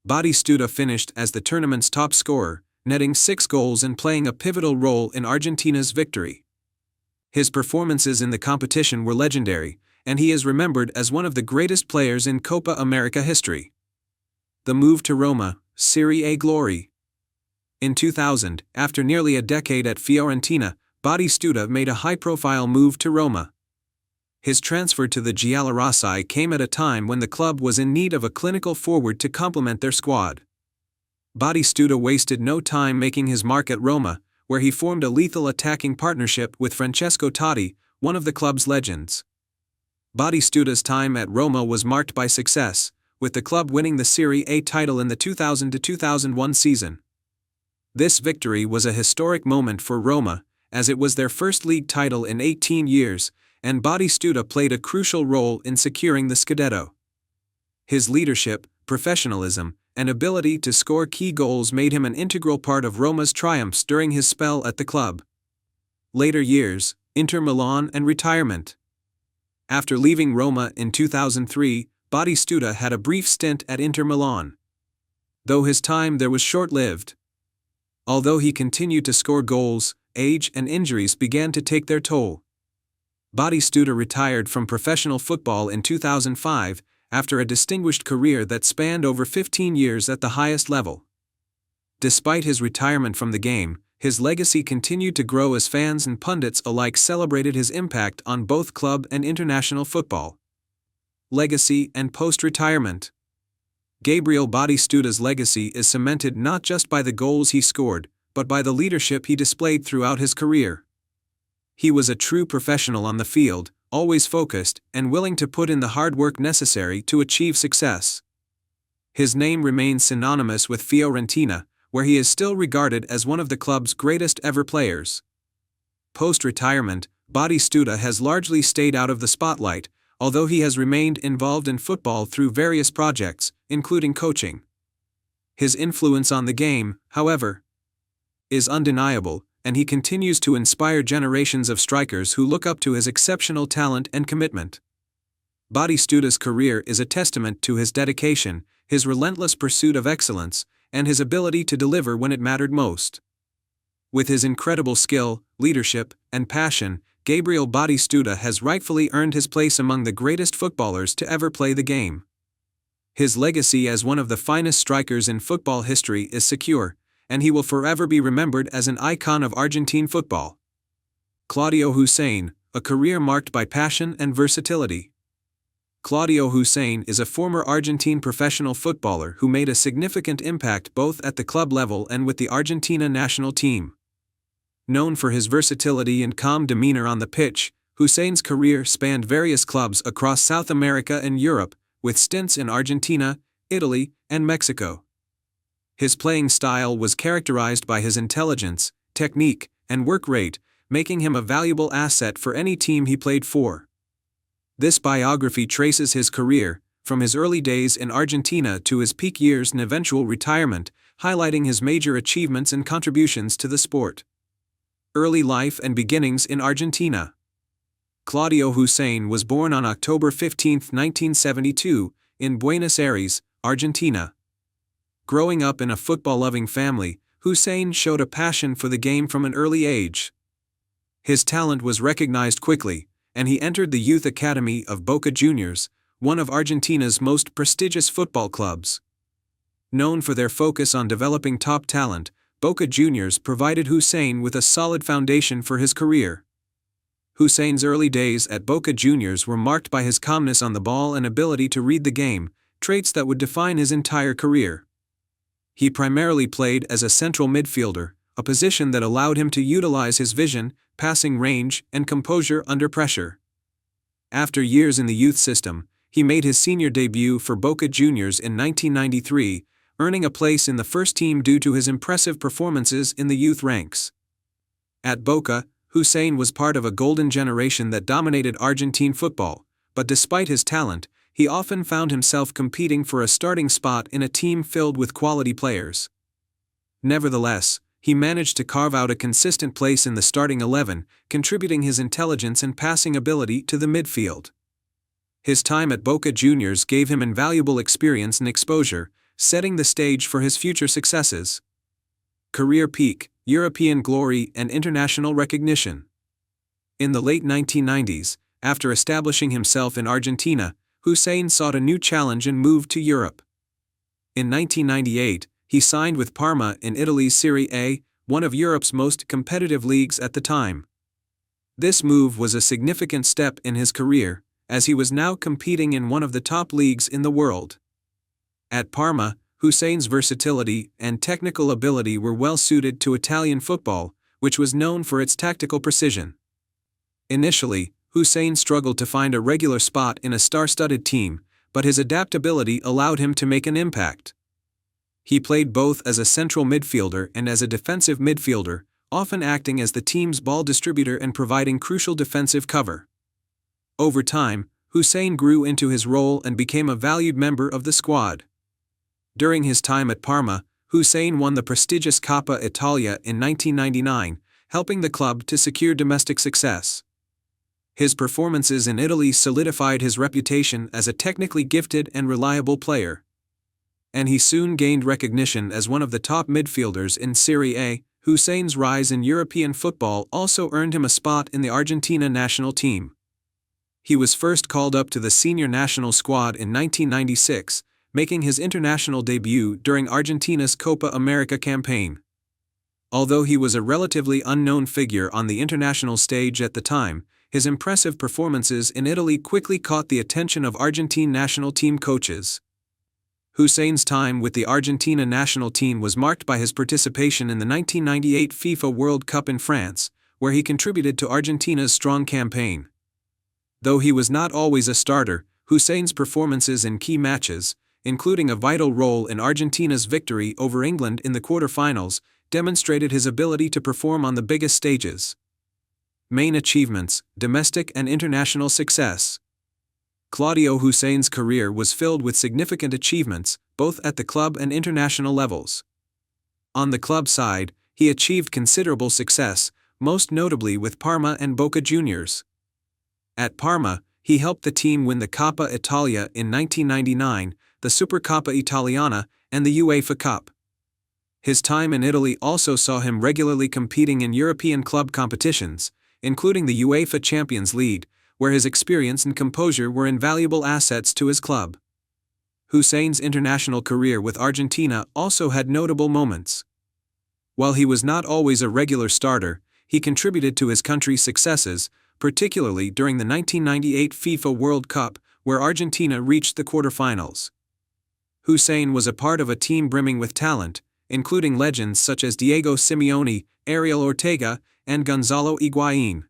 Batistuta finished as the tournament's top scorer, netting 6 goals and playing a pivotal role in Argentina's victory. His performances in the competition were legendary, and he is remembered as one of the greatest players in Copa America history. The move to Roma, Serie A glory. In 2000, after nearly a decade at Fiorentina, Batistuta made a high-profile move to Roma. His transfer to the Giallorossi came at a time when the club was in need of a clinical forward to complement their squad. Batistuta wasted no time making his mark at Roma, where he formed a lethal attacking partnership with Francesco Totti, one of the club's legends. Batistuta's time at Roma was marked by success, with the club winning the Serie A title in the 2000-2001 season. This victory was a historic moment for Roma, as it was their first league title in 18 years, and Batistuta played a crucial role in securing the Scudetto. His leadership, professionalism, and ability to score key goals made him an integral part of Roma's triumphs during his spell at the club. Later years, Inter Milan and retirement. After leaving Roma in 2003, Batistuta had a brief stint at Inter Milan. Though his time there was short-lived. Although he continued to score goals, age and injuries began to take their toll. Batistuta retired from professional football in 2005, after a distinguished career that spanned over 15 years at the highest level. Despite his retirement from the game, his legacy continued to grow as fans and pundits alike celebrated his impact on both club and international football. Legacy and post-retirement. Gabriel Batistuta's legacy is cemented not just by the goals he scored, but by the leadership he displayed throughout his career. He was a true professional on the field, always focused and willing to put in the hard work necessary to achieve success. His name remains synonymous with Fiorentina, where he is still regarded as one of the club's greatest ever players. Post-retirement, Batistuta has largely stayed out of the spotlight, although he has remained involved in football through various projects, including coaching. His influence on the game, however, is undeniable, and he continues to inspire generations of strikers who look up to his exceptional talent and commitment. Batistuta's career is a testament to his dedication, his relentless pursuit of excellence, and his ability to deliver when it mattered most. With his incredible skill, leadership, and passion, Gabriel Batistuta has rightfully earned his place among the greatest footballers to ever play the game. His legacy as one of the finest strikers in football history is secure, and he will forever be remembered as an icon of Argentine football. Claudio Hussein, a career marked by passion and versatility. Claudio Hussein is a former Argentine professional footballer who made a significant impact both at the club level and with the Argentina national team. Known for his versatility and calm demeanor on the pitch, Hussein's career spanned various clubs across South America and Europe, with stints in Argentina, Italy, and Mexico. His playing style was characterized by his intelligence, technique, and work rate, making him a valuable asset for any team he played for. This biography traces his career, from his early days in Argentina to his peak years and eventual retirement, highlighting his major achievements and contributions to the sport. Early life and beginnings in Argentina. Claudio Hussein was born on October 15, 1972, in Buenos Aires, Argentina. Growing up in a football-loving family, Hussein showed a passion for the game from an early age. His talent was recognized quickly, and he entered the youth academy of Boca Juniors, one of Argentina's most prestigious football clubs. Known for their focus on developing top talent, Boca Juniors provided Hussein with a solid foundation for his career. Hussein's early days at Boca Juniors were marked by his calmness on the ball and ability to read the game, traits that would define his entire career. He primarily played as a central midfielder, a position that allowed him to utilize his vision, passing range, and composure under pressure. After years in the youth system, he made his senior debut for Boca Juniors in 1993, earning a place in the first team due to his impressive performances in the youth ranks. At Boca, Hussein was part of a golden generation that dominated Argentine football, but despite his talent, he often found himself competing for a starting spot in a team filled with quality players. Nevertheless, he managed to carve out a consistent place in the starting 11, contributing his intelligence and passing ability to the midfield. His time at Boca Juniors gave him invaluable experience and exposure, setting the stage for his future successes. Career peak, European glory, and international recognition. In the late 1990s, after establishing himself in Argentina, Hussein sought a new challenge and moved to Europe. In 1998, he signed with Parma in Italy's Serie A, one of Europe's most competitive leagues at the time. This move was a significant step in his career, as he was now competing in one of the top leagues in the world. At Parma, Hussein's versatility and technical ability were well suited to Italian football, which was known for its tactical precision. Initially, Hussein struggled to find a regular spot in a star-studded team, but his adaptability allowed him to make an impact. He played both as a central midfielder and as a defensive midfielder, often acting as the team's ball distributor and providing crucial defensive cover. Over time, Hussein grew into his role and became a valued member of the squad. During his time at Parma, Hussein won the prestigious Coppa Italia in 1999, helping the club to secure domestic success. His performances in Italy solidified his reputation as a technically gifted and reliable player. And he soon gained recognition as one of the top midfielders in Serie A. Hussein's rise in European football also earned him a spot in the Argentina national team. He was first called up to the senior national squad in 1996, making his international debut during Argentina's Copa America campaign. Although he was a relatively unknown figure on the international stage at the time, his impressive performances in Italy quickly caught the attention of Argentine national team coaches. Hussein's time with the Argentina national team was marked by his participation in the 1998 FIFA World Cup in France, where he contributed to Argentina's strong campaign. Though he was not always a starter, Hussein's performances in key matches, including a vital role in Argentina's victory over England in the quarter-finals, demonstrated his ability to perform on the biggest stages. Main achievements: domestic and international success. Claudio Hussein's career was filled with significant achievements, both at the club and international levels. On the club side, he achieved considerable success, most notably with Parma and Boca Juniors. At Parma, he helped the team win the Coppa Italia in 1999, the Supercoppa Italiana, and the UEFA Cup. His time in Italy also saw him regularly competing in European club competitions, including the UEFA Champions League, where his experience and composure were invaluable assets to his club. Hussein's international career with Argentina also had notable moments. While he was not always a regular starter, he contributed to his country's successes, particularly during the 1998 FIFA World Cup, where Argentina reached the quarterfinals. Hussein was a part of a team brimming with talent, including legends such as Diego Simeone, Ariel Ortega, and Gonzalo Higuaín.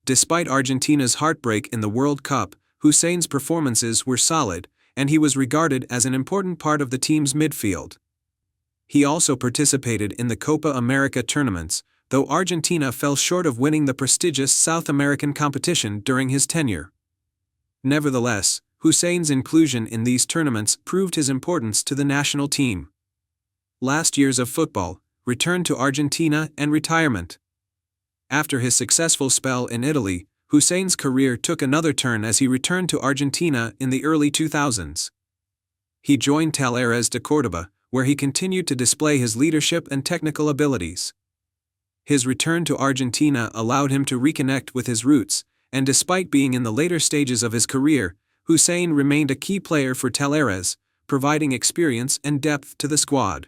Despite Argentina's heartbreak in the World Cup, Hussein's performances were solid, and he was regarded as an important part of the team's midfield. He also participated in the Copa America tournaments, though Argentina fell short of winning the prestigious South American competition during his tenure. Nevertheless, Hussein's inclusion in these tournaments proved his importance to the national team. Last years of football, return to Argentina and retirement. After his successful spell in Italy, Hussein's career took another turn as he returned to Argentina in the early 2000s. He joined Talleres de Córdoba, where he continued to display his leadership and technical abilities. His return to Argentina allowed him to reconnect with his roots, and despite being in the later stages of his career, Hussein remained a key player for Talleres, providing experience and depth to the squad.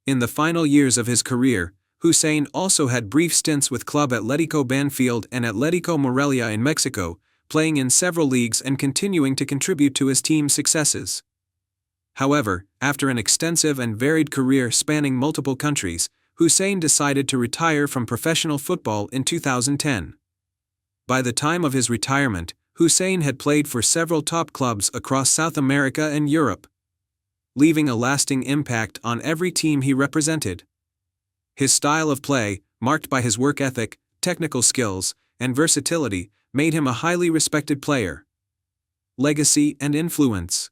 In the final years of his career, Hussein also had brief stints with Club Atlético Banfield and Atlético Morelia in Mexico, playing in several leagues and continuing to contribute to his team's successes. However, after an extensive and varied career spanning multiple countries, Hussein decided to retire from professional football in 2010. By the time of his retirement, Hussein had played for several top clubs across South America and Europe, leaving a lasting impact on every team he represented. His style of play, marked by his work ethic, technical skills, and versatility, made him a highly respected player. Legacy and influence.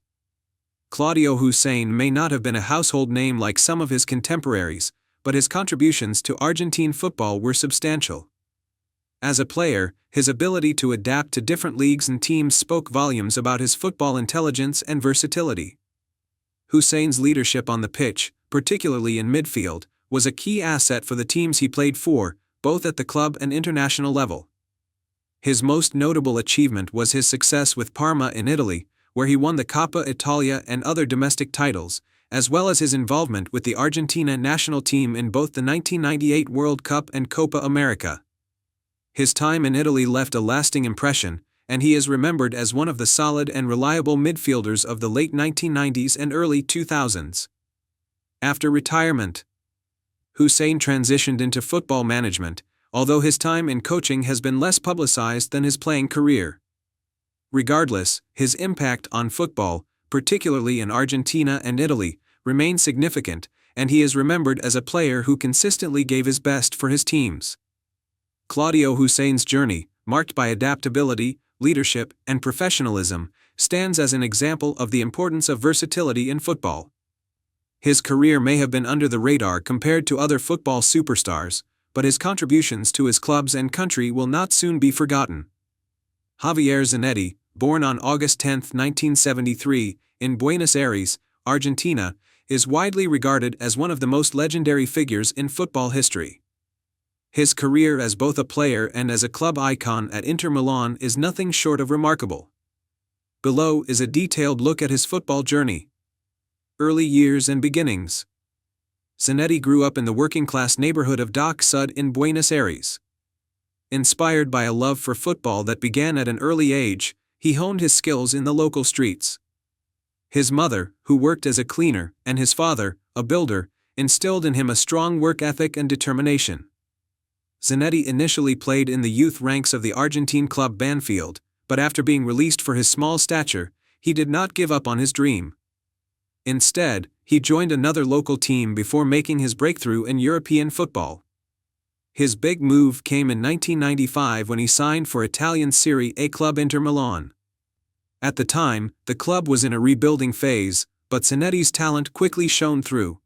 Claudio Hussein may not have been a household name like some of his contemporaries, but his contributions to Argentine football were substantial. As a player, his ability to adapt to different leagues and teams spoke volumes about his football intelligence and versatility. Hussein's leadership on the pitch, particularly in midfield, was a key asset for the teams he played for, both at the club and international level. His most notable achievement was his success with Parma in Italy, where he won the Coppa Italia and other domestic titles, as well as his involvement with the Argentina national team in both the 1998 World Cup and Copa America. His time in Italy left a lasting impression, and he is remembered as one of the solid and reliable midfielders of the late 1990s and early 2000s. After retirement, Hussein transitioned into football management, although his time in coaching has been less publicized than his playing career. Regardless, his impact on football, particularly in Argentina and Italy, remains significant, and he is remembered as a player who consistently gave his best for his teams. Claudio Hussein's journey, marked by adaptability, leadership, and professionalism, stands as an example of the importance of versatility in football. His career may have been under the radar compared to other football superstars, but his contributions to his clubs and country will not soon be forgotten. Javier Zanetti, born on August 10, 1973, in Buenos Aires, Argentina, is widely regarded as one of the most legendary figures in football history. His career as both a player and as a club icon at Inter Milan is nothing short of remarkable. Below is a detailed look at his football journey. Early years and beginnings. Zanetti grew up in the working-class neighborhood of Dock Sud in Buenos Aires. Inspired by a love for football that began at an early age, he honed his skills in the local streets. His mother, who worked as a cleaner, and his father, a builder, instilled in him a strong work ethic and determination. Zanetti initially played in the youth ranks of the Argentine club Banfield, but after being released for his small stature, he did not give up on his dream. Instead, he joined another local team before making his breakthrough in European football. His big move came in 1995 when he signed for Italian Serie A club Inter Milan. At the time, the club was in a rebuilding phase, but Zanetti's talent quickly shone through.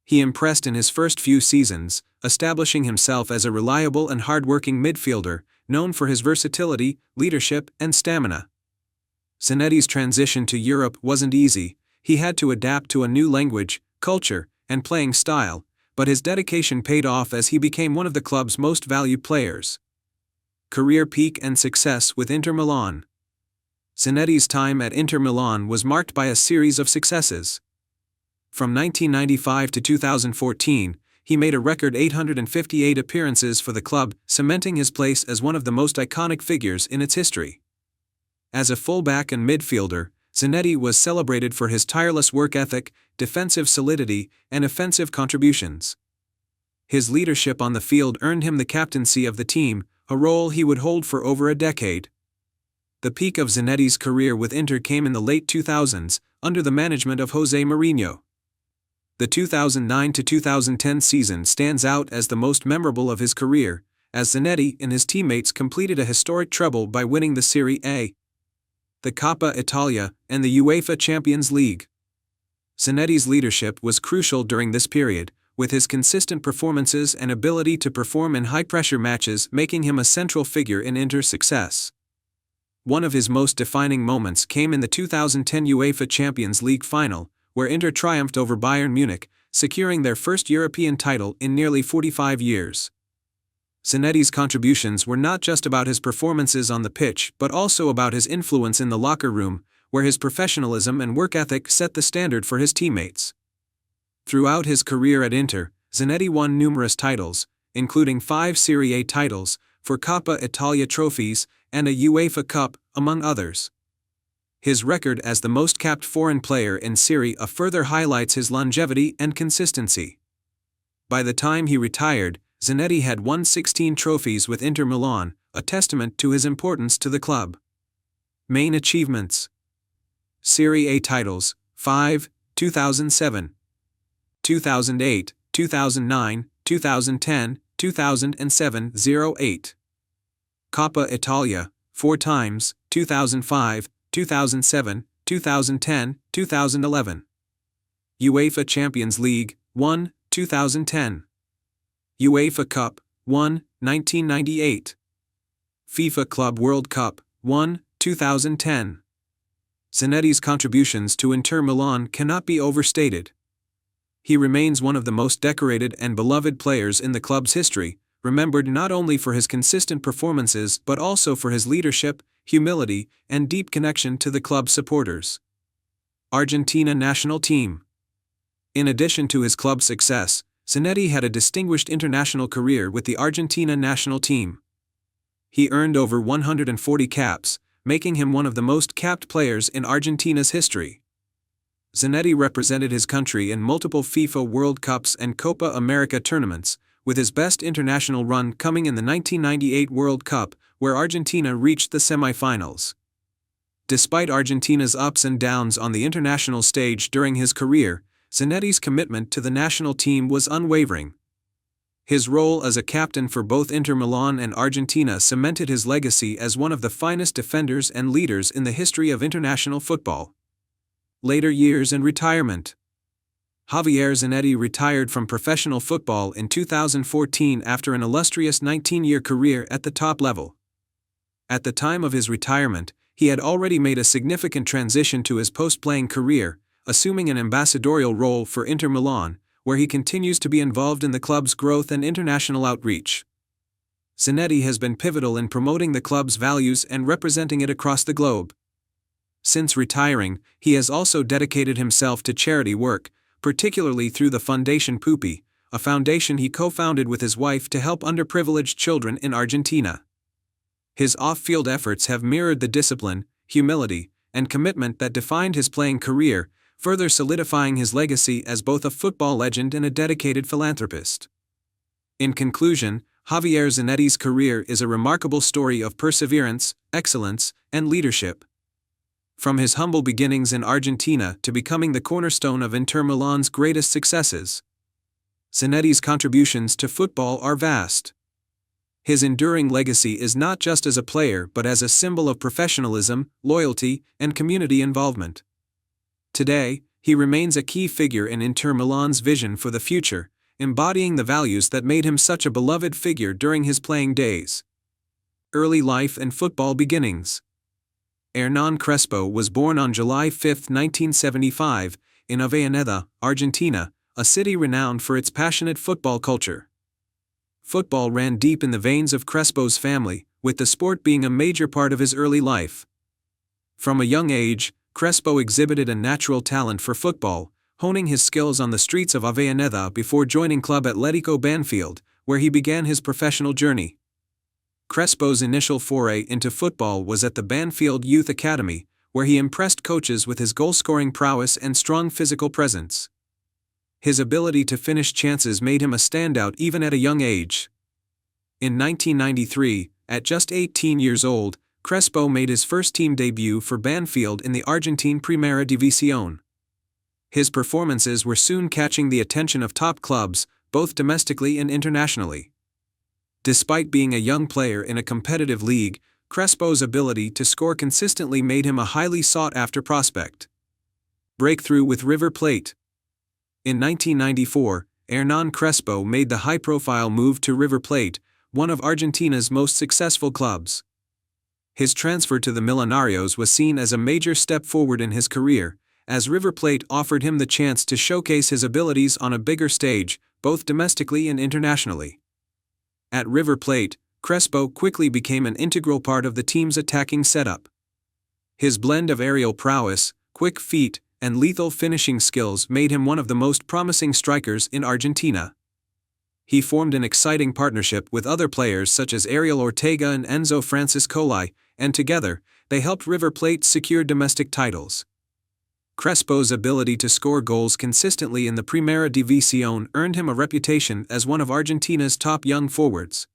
He impressed in his first few seasons, establishing himself as a reliable and hard-working midfielder, known for his versatility, leadership, and stamina. Zanetti's transition to Europe wasn't easy. He had to adapt to a new language, culture, and playing style, but his dedication paid off as he became one of the club's most valued players. Career peak and success with Inter Milan. Zanetti's time at Inter Milan was marked by a series of successes. From 1995 to 2014, he made a record 858 appearances for the club, cementing his place as one of the most iconic figures in its history. As a fullback and midfielder, Zanetti was celebrated for his tireless work ethic, defensive solidity, and offensive contributions. His leadership on the field earned him the captaincy of the team, a role he would hold for over a decade. The peak of Zanetti's career with Inter came in the late 2000s, under the management of Jose Mourinho. The 2009-2010 season stands out as the most memorable of his career, as Zanetti and his teammates completed a historic treble by winning the Serie A, the Coppa Italia, and the UEFA Champions League. Zanetti's leadership was crucial during this period, with his consistent performances and ability to perform in high-pressure matches making him a central figure in Inter's success. One of his most defining moments came in the 2010 UEFA Champions League final, where Inter triumphed over Bayern Munich, securing their first European title in nearly 45 years. Zanetti's contributions were not just about his performances on the pitch but also about his influence in the locker room, where his professionalism and work ethic set the standard for his teammates. Throughout his career at Inter, Zanetti won numerous titles, including 5 Serie A titles, 4 Coppa Italia trophies, and a UEFA Cup, among others. His record as the most capped foreign player in Serie A further highlights his longevity and consistency. By the time he retired, Zanetti had won 16 trophies with Inter Milan, a testament to his importance to the club. Main achievements: Serie A titles, 5, 2007, 2008, 2009, 2010, 2007, 08. Coppa Italia, 4 times, 2005, 2007, 2010, 2011. UEFA Champions League, 1, 2010. UEFA Cup, 1, 1998. FIFA Club World Cup, 1, 2010. Zanetti's contributions to Inter Milan cannot be overstated. He remains one of the most decorated and beloved players in the club's history, remembered not only for his consistent performances but also for his leadership, humility, and deep connection to the club's supporters. Argentina national team. In addition to his club success, Zanetti had a distinguished international career with the Argentina national team. He earned over 140 caps, making him one of the most capped players in Argentina's history. Zanetti represented his country in multiple FIFA World Cups and Copa America tournaments, with his best international run coming in the 1998 World Cup, where Argentina reached the semi-finals. Despite Argentina's ups and downs on the international stage during his career, Zanetti's commitment to the national team was unwavering. His role as a captain for both Inter Milan and Argentina cemented his legacy as one of the finest defenders and leaders in the history of international football. Later years and retirement. Javier Zanetti retired from professional football in 2014 after an illustrious 19-year career at the top level. At the time of his retirement, he had already made a significant transition to his post-playing career, assuming an ambassadorial role for Inter Milan, where he continues to be involved in the club's growth and international outreach. Zanetti has been pivotal in promoting the club's values and representing it across the globe. Since retiring, he has also dedicated himself to charity work, particularly through the Foundation Pupi, a foundation he co-founded with his wife to help underprivileged children in Argentina. His off-field efforts have mirrored the discipline, humility, and commitment that defined his playing career, further solidifying his legacy as both a football legend and a dedicated philanthropist. In conclusion, Javier Zanetti's career is a remarkable story of perseverance, excellence, and leadership. From his humble beginnings in Argentina to becoming the cornerstone of Inter Milan's greatest successes, Zanetti's contributions to football are vast. His enduring legacy is not just as a player but as a symbol of professionalism, loyalty, and community involvement. Today, he remains a key figure in Inter Milan's vision for the future, embodying the values that made him such a beloved figure during his playing days. Early life and football beginnings. Hernán Crespo was born on July 5, 1975, in Avellaneda, Argentina, a city renowned for its passionate football culture. Football ran deep in the veins of Crespo's family, with the sport being a major part of his early life. From a young age, Crespo exhibited a natural talent for football, honing his skills on the streets of Avellaneda before joining Club Atlético Banfield, where he began his professional journey. Crespo's initial foray into football was at the Banfield Youth Academy, where he impressed coaches with his goal-scoring prowess and strong physical presence. His ability to finish chances made him a standout even at a young age. In 1993, at just 18 years old, Crespo made his first team debut for Banfield in the Argentine Primera División. His performances were soon catching the attention of top clubs, both domestically and internationally. Despite being a young player in a competitive league, Crespo's ability to score consistently made him a highly sought-after prospect. Breakthrough with River Plate. In 1994, Hernán Crespo made the high-profile move to River Plate, one of Argentina's most successful clubs. His transfer to the Millonarios was seen as a major step forward in his career, as River Plate offered him the chance to showcase his abilities on a bigger stage, both domestically and internationally. At River Plate, Crespo quickly became an integral part of the team's attacking setup. His blend of aerial prowess, quick feet, and lethal finishing skills made him one of the most promising strikers in Argentina. He formed an exciting partnership with other players such as Ariel Ortega and Enzo Franciscoli, and together, they helped River Plate secure domestic titles. Crespo's ability to score goals consistently in the Primera División earned him a reputation as one of Argentina's top young forwards.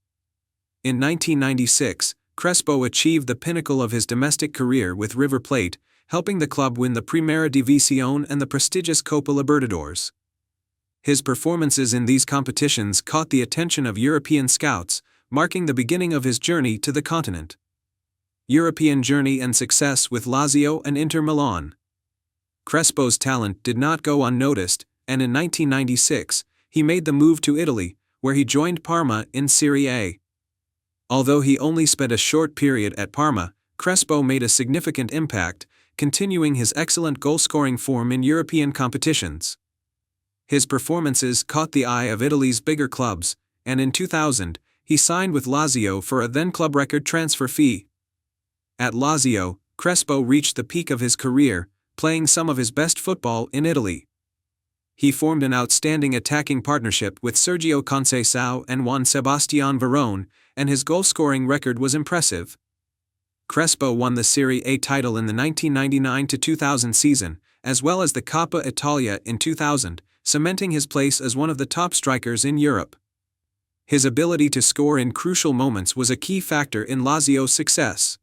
In 1996, Crespo achieved the pinnacle of his domestic career with River Plate, helping the club win the Primera División and the prestigious Copa Libertadores. His performances in these competitions caught the attention of European scouts, marking the beginning of his journey to the continent. European journey and success with Lazio and Inter Milan. Crespo's talent did not go unnoticed, and in 1996, he made the move to Italy, where he joined Parma in Serie A. Although he only spent a short period at Parma, Crespo made a significant impact, continuing his excellent goal-scoring form in European competitions. His performances caught the eye of Italy's bigger clubs, and in 2000, he signed with Lazio for a then-club record transfer fee. At Lazio, Crespo reached the peak of his career, playing some of his best football in Italy. He formed an outstanding attacking partnership with Sergio Conceição and Juan Sebastián Veron, and his goal-scoring record was impressive. Crespo won the Serie A title in the 1999-2000 season, as well as the Coppa Italia in 2000, cementing his place as one of the top strikers in Europe. His ability to score in crucial moments was a key factor in Lazio's success.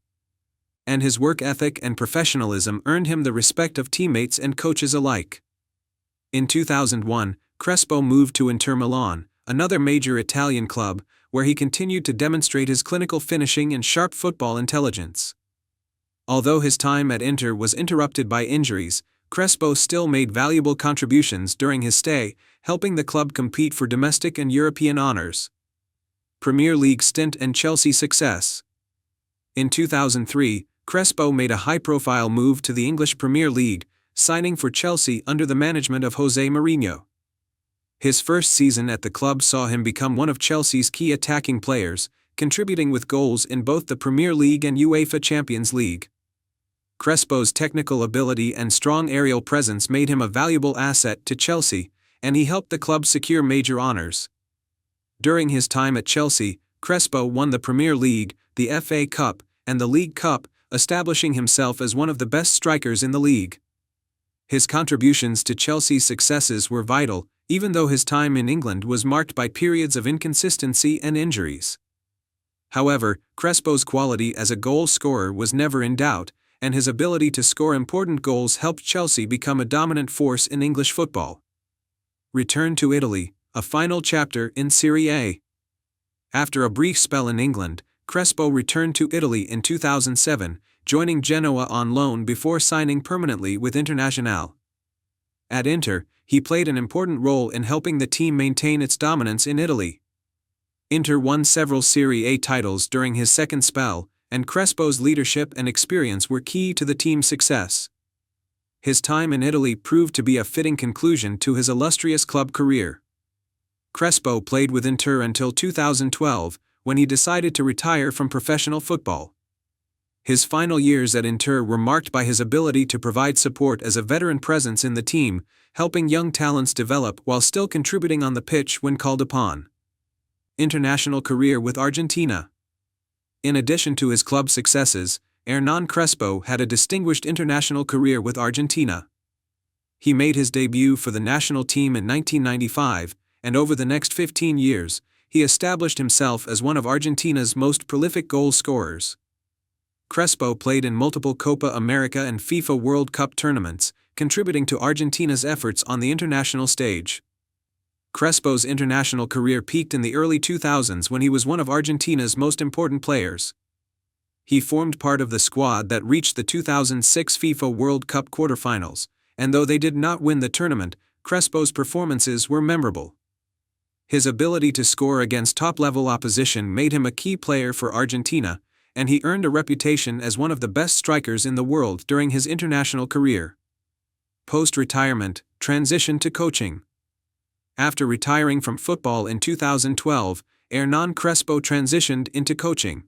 And his work ethic and professionalism earned him the respect of teammates and coaches alike. In 2001, Crespo moved to Inter Milan, another major Italian club, where he continued to demonstrate his clinical finishing and sharp football intelligence. Although his time at Inter was interrupted by injuries, Crespo still made valuable contributions during his stay, helping the club compete for domestic and European honors. Premier League stint and Chelsea success. In 2003, Crespo made a high-profile move to the English Premier League, signing for Chelsea under the management of Jose Mourinho. His first season at the club saw him become one of Chelsea's key attacking players, contributing with goals in both the Premier League and UEFA Champions League. Crespo's technical ability and strong aerial presence made him a valuable asset to Chelsea, and he helped the club secure major honors. During his time at Chelsea, Crespo won the Premier League, the FA Cup, and the League Cup, establishing himself as one of the best strikers in the league. His contributions to Chelsea's successes were vital, even though his time in England was marked by periods of inconsistency and injuries. However, Crespo's quality as a goal scorer was never in doubt, and his ability to score important goals helped Chelsea become a dominant force in English football. Return to Italy, a final chapter in Serie A. After a brief spell in England, Crespo returned to Italy in 2007, joining Genoa on loan before signing permanently with Internazionale. At Inter, he played an important role in helping the team maintain its dominance in Italy. Inter won several Serie A titles during his second spell, and Crespo's leadership and experience were key to the team's success. His time in Italy proved to be a fitting conclusion to his illustrious club career. Crespo played with Inter until 2012, when he decided to retire from professional football. His final years at Inter were marked by his ability to provide support as a veteran presence in the team, helping young talents develop while still contributing on the pitch when called upon. International career with Argentina. In addition to his club successes, Hernan Crespo had a distinguished international career with Argentina. He made his debut for the national team in 1995, and over the next 15 years, he established himself as one of Argentina's most prolific goal scorers. Crespo played in multiple Copa America and FIFA World Cup tournaments, contributing to Argentina's efforts on the international stage. Crespo's international career peaked in the early 2000s when he was one of Argentina's most important players. He formed part of the squad that reached the 2006 FIFA World Cup quarterfinals, and though they did not win the tournament, Crespo's performances were memorable. His ability to score against top-level opposition made him a key player for Argentina, and he earned a reputation as one of the best strikers in the world during his international career. Post-retirement, transition to coaching. After retiring from football in 2012, Hernan Crespo transitioned into coaching,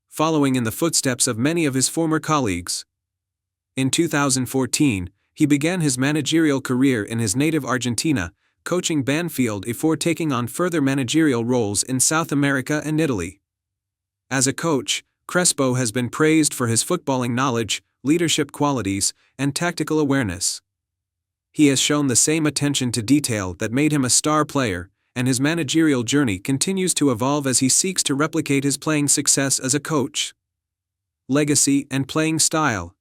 following in the footsteps of many of his former colleagues. In 2014, he began his managerial career in his native Argentina, coaching Banfield before taking on further managerial roles in South America and Italy. As a coach, Crespo has been praised for his footballing knowledge, leadership qualities, and tactical awareness. He has shown the same attention to detail that made him a star player, and his managerial journey continues to evolve as he seeks to replicate his playing success as a coach. Legacy and playing style.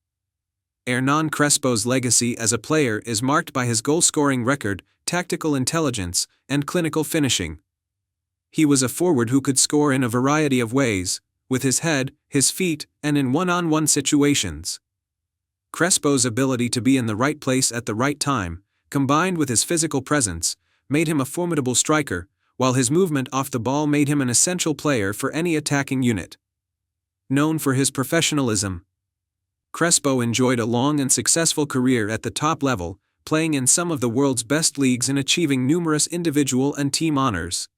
Hernan Crespo's legacy as a player is marked by his goal-scoring record, tactical intelligence, and clinical finishing. He was a forward who could score in a variety of ways, with his head, his feet, and in one-on-one situations. Crespo's ability to be in the right place at the right time, combined with his physical presence, made him a formidable striker, while his movement off the ball made him an essential player for any attacking unit. Known for his professionalism, Crespo enjoyed a long and successful career at the top level, playing in some of the world's best leagues and achieving numerous individual and team honors.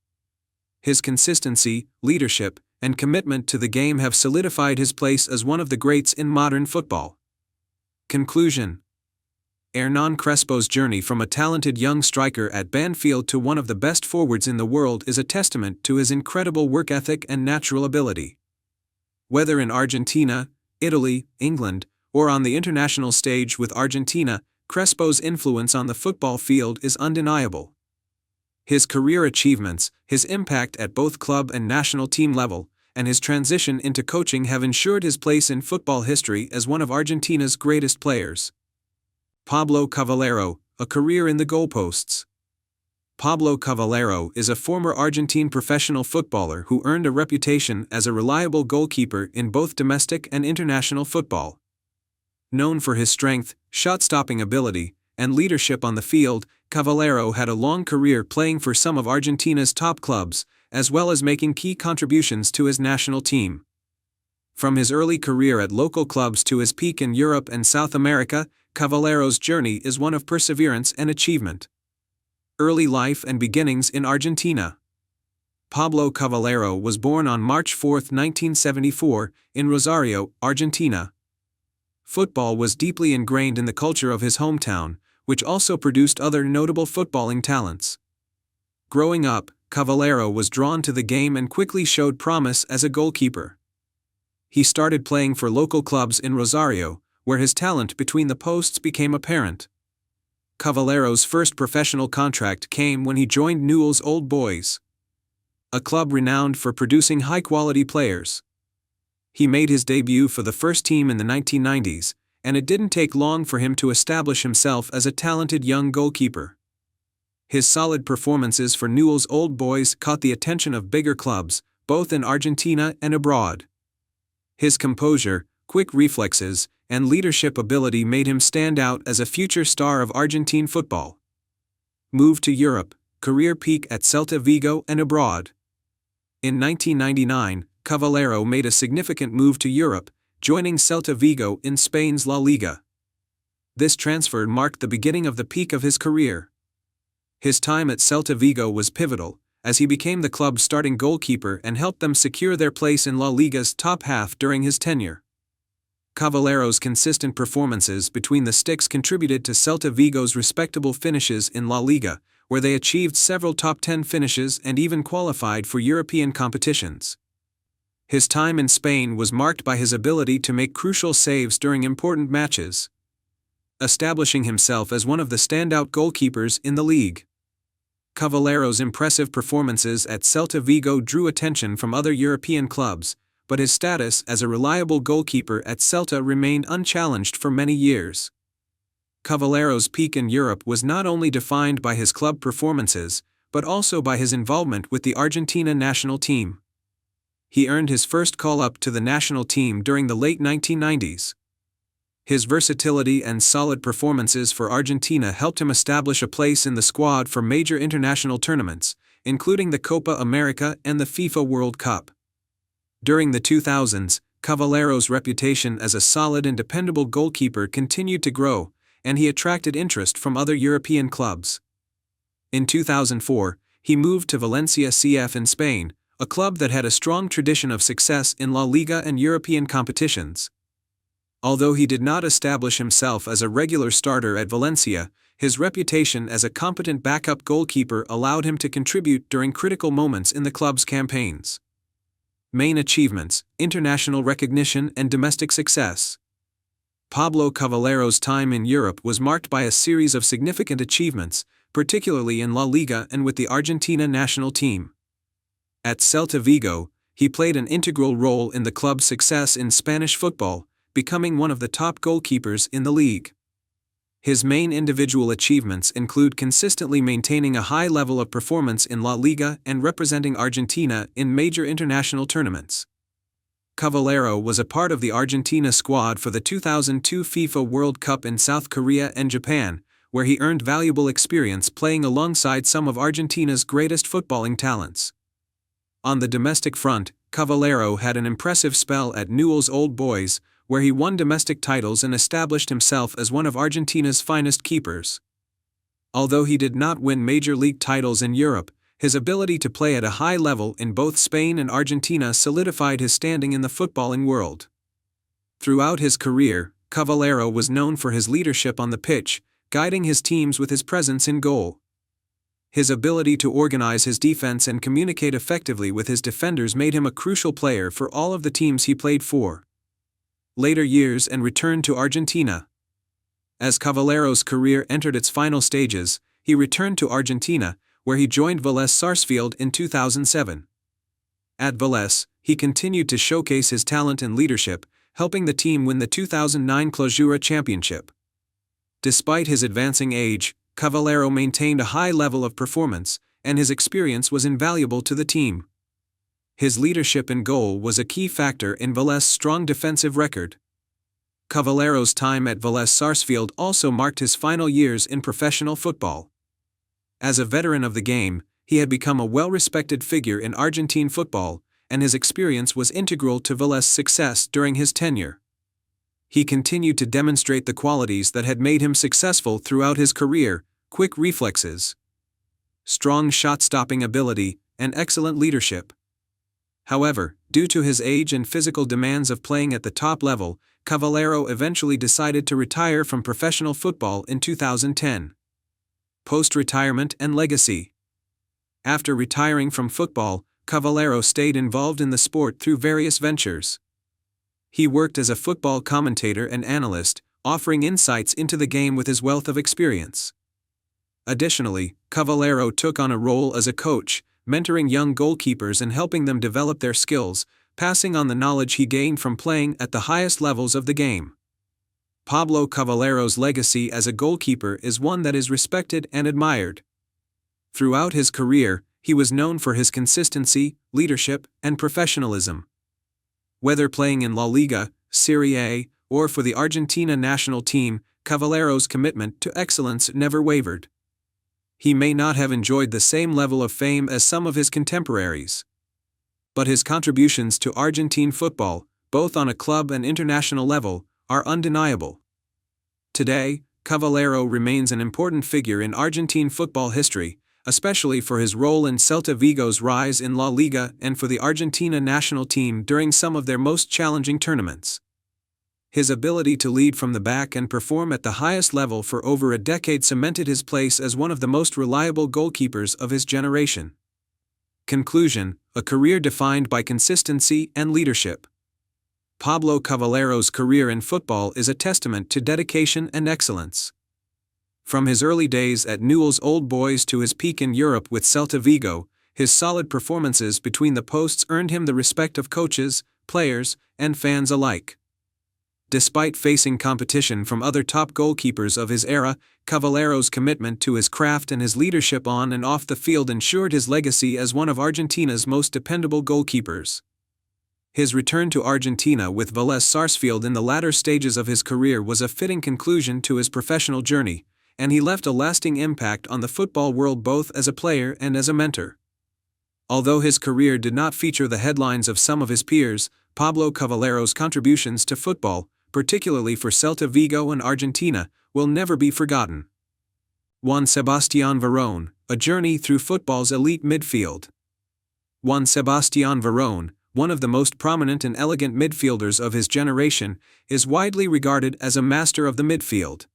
His consistency, leadership, and commitment to the game have solidified his place as one of the greats in modern football. Conclusion: Hernan Crespo's journey from a talented young striker at Banfield to one of the best forwards in the world is a testament to his incredible work ethic and natural ability. Whether in Argentina, Italy, England, or on the international stage with Argentina, Crespo's influence on the football field is undeniable. His career achievements, his impact at both club and national team level, and his transition into coaching have ensured his place in football history as one of Argentina's greatest players. Pablo Cavallero, a career in the goalposts. Pablo Cavallero is a former Argentine professional footballer who earned a reputation as a reliable goalkeeper in both domestic and international football. Known for his strength, shot-stopping ability, and leadership on the field, Cavallero had a long career playing for some of Argentina's top clubs, as well as making key contributions to his national team. From his early career at local clubs to his peak in Europe and South America, Cavallero's journey is one of perseverance and achievement. Early life and beginnings in Argentina. Pablo Cavallero was born on March 4, 1974, in Rosario, Argentina. Football was deeply ingrained in the culture of his hometown, which also produced other notable footballing talents. Growing up, Cavallero was drawn to the game and quickly showed promise as a goalkeeper. He started playing for local clubs in Rosario, where his talent between the posts became apparent. Cavallero's first professional contract came when he joined Newell's Old Boys, a club renowned for producing high-quality players. He made his debut for the first team in the 1990s, and it didn't take long for him to establish himself as a talented young goalkeeper. His solid performances for Newell's Old Boys caught the attention of bigger clubs, both in Argentina and abroad. His composure, quick reflexes, and leadership ability made him stand out as a future star of Argentine football. Move to Europe, career peak at Celta Vigo and abroad. In 1999, Cavallero made a significant move to Europe, joining Celta Vigo in Spain's La Liga. This transfer marked the beginning of the peak of his career. His time at Celta Vigo was pivotal, as he became the club's starting goalkeeper and helped them secure their place in La Liga's top half during his tenure. Cavallero's consistent performances between the sticks contributed to Celta Vigo's respectable finishes in La Liga, where they achieved several top 10 finishes and even qualified for European competitions. His time in Spain was marked by his ability to make crucial saves during important matches, establishing himself as one of the standout goalkeepers in the league. Cavallero's impressive performances at Celta Vigo drew attention from other European clubs, but his status as a reliable goalkeeper at Celta remained unchallenged for many years. Cavallero's peak in Europe was not only defined by his club performances, but also by his involvement with the Argentina national team. He earned his first call-up to the national team during the late 1990s. His versatility and solid performances for Argentina helped him establish a place in the squad for major international tournaments, including the Copa America and the FIFA World Cup. During the 2000s, Cavallero's reputation as a solid and dependable goalkeeper continued to grow, and he attracted interest from other European clubs. In 2004, he moved to Valencia CF in Spain, a club that had a strong tradition of success in La Liga and European competitions. Although he did not establish himself as a regular starter at Valencia, his reputation as a competent backup goalkeeper allowed him to contribute during critical moments in the club's campaigns. Main achievements, international recognition and domestic success. Pablo Cavallero's time in Europe was marked by a series of significant achievements, particularly in La Liga and with the Argentina national team. At Celta Vigo, he played an integral role in the club's success in Spanish football, becoming one of the top goalkeepers in the league. His main individual achievements include consistently maintaining a high level of performance in La Liga and representing Argentina in major international tournaments. Cavallero was a part of the Argentina squad for the 2002 FIFA World Cup in South Korea and Japan, where he earned valuable experience playing alongside some of Argentina's greatest footballing talents. On the domestic front, Cavallero had an impressive spell at Newell's Old Boys, where he won domestic titles and established himself as one of Argentina's finest keepers. Although he did not win major league titles in Europe, His ability to play at a high level in both Spain and Argentina solidified his standing in the footballing world. Throughout his career, Cavallero was known for his leadership on the pitch, guiding his teams with his presence in goal. His ability to organize his defense and communicate effectively with his defenders made him a crucial player for all of the teams he played for. Later years and returned to Argentina. As Cavallero's career entered its final stages, he returned to Argentina, where he joined Vélez Sarsfield in 2007. At Vélez, he continued to showcase his talent and leadership, helping the team win the 2009 Clausura Championship. Despite his advancing age, Cavallero maintained a high level of performance, and his experience was invaluable to the team. His leadership in goal was a key factor in Vélez's strong defensive record. Cavallero's time at Vélez Sarsfield also marked his final years in professional football. As a veteran of the game, he had become a well-respected figure in Argentine football, and his experience was integral to Vélez's success during his tenure. He continued to demonstrate the qualities that had made him successful throughout his career: quick reflexes, strong shot-stopping ability, and excellent leadership. However, due to his age and physical demands of playing at the top level, Cavallero eventually decided to retire from professional football in 2010. Post-retirement and legacy. After retiring from football, Cavallero stayed involved in the sport through various ventures. He worked as a football commentator and analyst, offering insights into the game with his wealth of experience. Additionally, Cavallero took on a role as a coach, mentoring young goalkeepers and helping them develop their skills, passing on the knowledge he gained from playing at the highest levels of the game. Pablo Cavallero's legacy as a goalkeeper is one that is respected and admired. Throughout his career, he was known for his consistency, leadership, and professionalism. Whether playing in La Liga, Serie A, or for the Argentina national team, Cavallero's commitment to excellence never wavered. He may not have enjoyed the same level of fame as some of his contemporaries, but his contributions to Argentine football, both on a club and international level, are undeniable. Today, Cavallero remains an important figure in Argentine football history, especially for his role in Celta Vigo's rise in La Liga and for the Argentina national team during some of their most challenging tournaments. His ability to lead from the back and perform at the highest level for over a decade cemented his place as one of the most reliable goalkeepers of his generation. Conclusion: a career defined by consistency and leadership. Pablo Cavallero's career in football is a testament to dedication and excellence. From his early days at Newell's Old Boys to his peak in Europe with Celta Vigo, his solid performances between the posts earned him the respect of coaches, players, and fans alike. Despite facing competition from other top goalkeepers of his era, Cavallero's commitment to his craft and his leadership on and off the field ensured his legacy as one of Argentina's most dependable goalkeepers. His return to Argentina with Vélez Sarsfield in the latter stages of his career was a fitting conclusion to his professional journey, and he left a lasting impact on the football world both as a player and as a mentor. Although his career did not feature the headlines of some of his peers, Pablo Cavallero's contributions to football, particularly for Celta Vigo and Argentina, will never be forgotten. Juan Sebastián Verón, a journey through football's elite midfield. Juan Sebastián Verón, one of the most prominent and elegant midfielders of his generation, is widely regarded as a master of the midfield.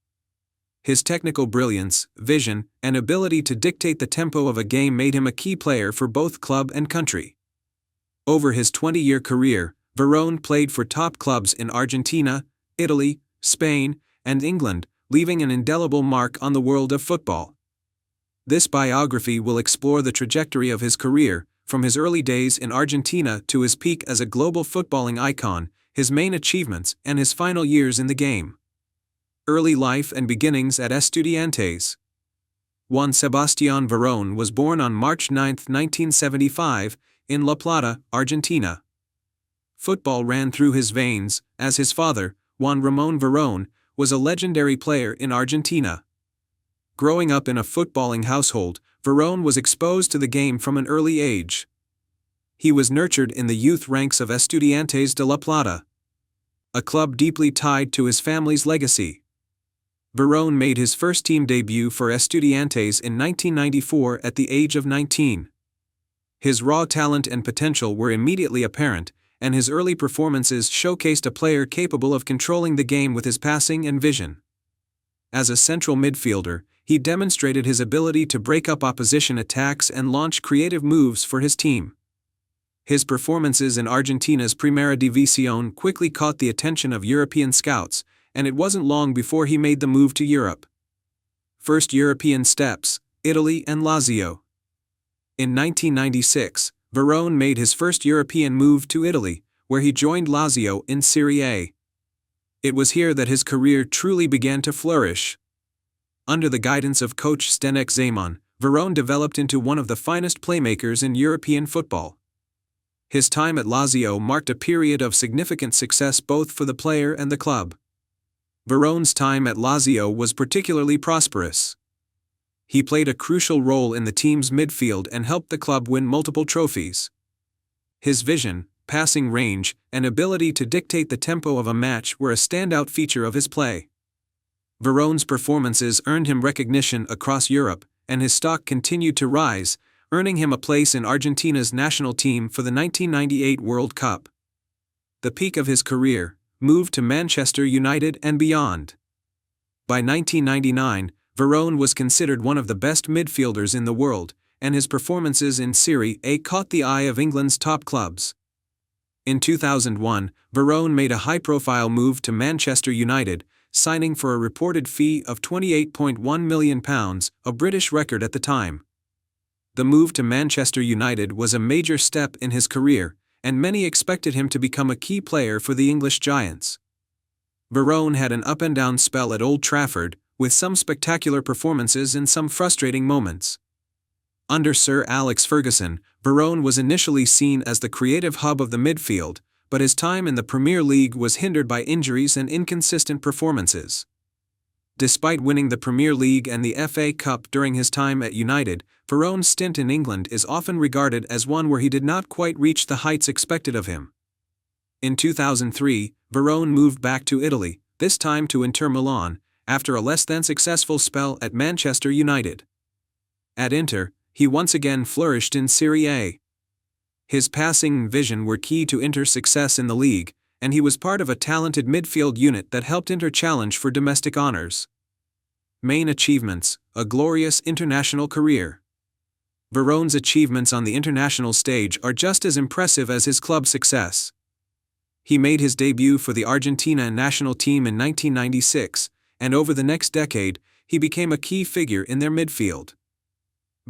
His technical brilliance, vision, and ability to dictate the tempo of a game made him a key player for both club and country. Over his 20-year career, Verón played for top clubs in Argentina, Italy, Spain, and England, leaving an indelible mark on the world of football. This biography will explore the trajectory of his career, from his early days in Argentina to his peak as a global footballing icon, his main achievements, and his final years in the game. Early life and beginnings at Estudiantes. Juan Sebastián Verón was born on March 9, 1975, in La Plata, Argentina. Football ran through his veins, as his father, Juan Ramón Verón, was a legendary player in Argentina. Growing up in a footballing household, Verón was exposed to the game from an early age. He was nurtured in the youth ranks of Estudiantes de La Plata, a club deeply tied to his family's legacy. Verón made his first team debut for Estudiantes in 1994 at the age of 19. His raw talent and potential were immediately apparent, and his early performances showcased a player capable of controlling the game with his passing and vision. As a central midfielder, he demonstrated his ability to break up opposition attacks and launch creative moves for his team. His performances in Argentina's Primera División quickly caught the attention of European scouts, and it wasn't long before he made the move to Europe. First European steps: Italy and Lazio. In 1996, Varone made his first European move to Italy, where he joined Lazio in Serie A. It was here that his career truly began to flourish. Under the guidance of coach Zdeněk Zeman, Varone developed into one of the finest playmakers in European football. His time at Lazio marked a period of significant success both for the player and the club. Varone's time at Lazio was particularly prosperous. He played a crucial role in the team's midfield and helped the club win multiple trophies. His vision, passing range, and ability to dictate the tempo of a match were a standout feature of his play. Varone's performances earned him recognition across Europe, and his stock continued to rise, earning him a place in Argentina's national team for the 1998 World Cup. The peak of his career, moved to Manchester United and beyond. By 1999, Varone was considered one of the best midfielders in the world, and his performances in Serie A caught the eye of England's top clubs. In 2001, Varone made a high-profile move to Manchester United, signing for a reported fee of £28.1 million, a British record at the time. The move to Manchester United was a major step in his career, and many expected him to become a key player for the English Giants. Varone had an up-and-down spell at Old Trafford, with some spectacular performances and some frustrating moments. Under Sir Alex Ferguson, Varone was initially seen as the creative hub of the midfield, but his time in the Premier League was hindered by injuries and inconsistent performances. Despite winning the Premier League and the FA Cup during his time at United, Varone's stint in England is often regarded as one where he did not quite reach the heights expected of him. In 2003, Varone moved back to Italy, this time to Inter Milan, after a less-than-successful spell at Manchester United. At Inter, he once again flourished in Serie A. His passing and vision were key to Inter's success in the league, and he was part of a talented midfield unit that helped Inter challenge for domestic honors. Main achievements: a glorious international career. Varone's achievements on the international stage are just as impressive as his club success. He made his debut for the Argentina national team in 1996, and over the next decade, he became a key figure in their midfield.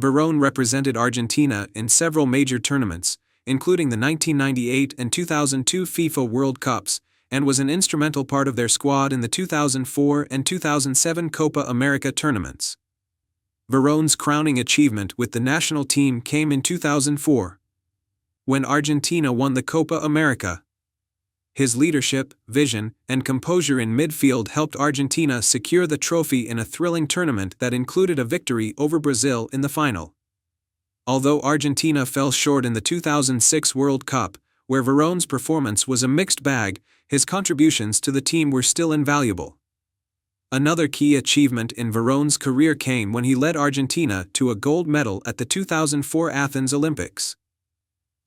Varone represented Argentina in several major tournaments, including the 1998 and 2002 FIFA World Cups, and was an instrumental part of their squad in the 2004 and 2007 Copa America tournaments. Varone's crowning achievement with the national team came in 2004, when Argentina won the Copa America. His leadership, vision, and composure in midfield helped Argentina secure the trophy in a thrilling tournament that included a victory over Brazil in the final. Although Argentina fell short in the 2006 World Cup, where Varone's performance was a mixed bag, his contributions to the team were still invaluable. Another key achievement in Varone's career came when he led Argentina to a gold medal at the 2004 Athens Olympics.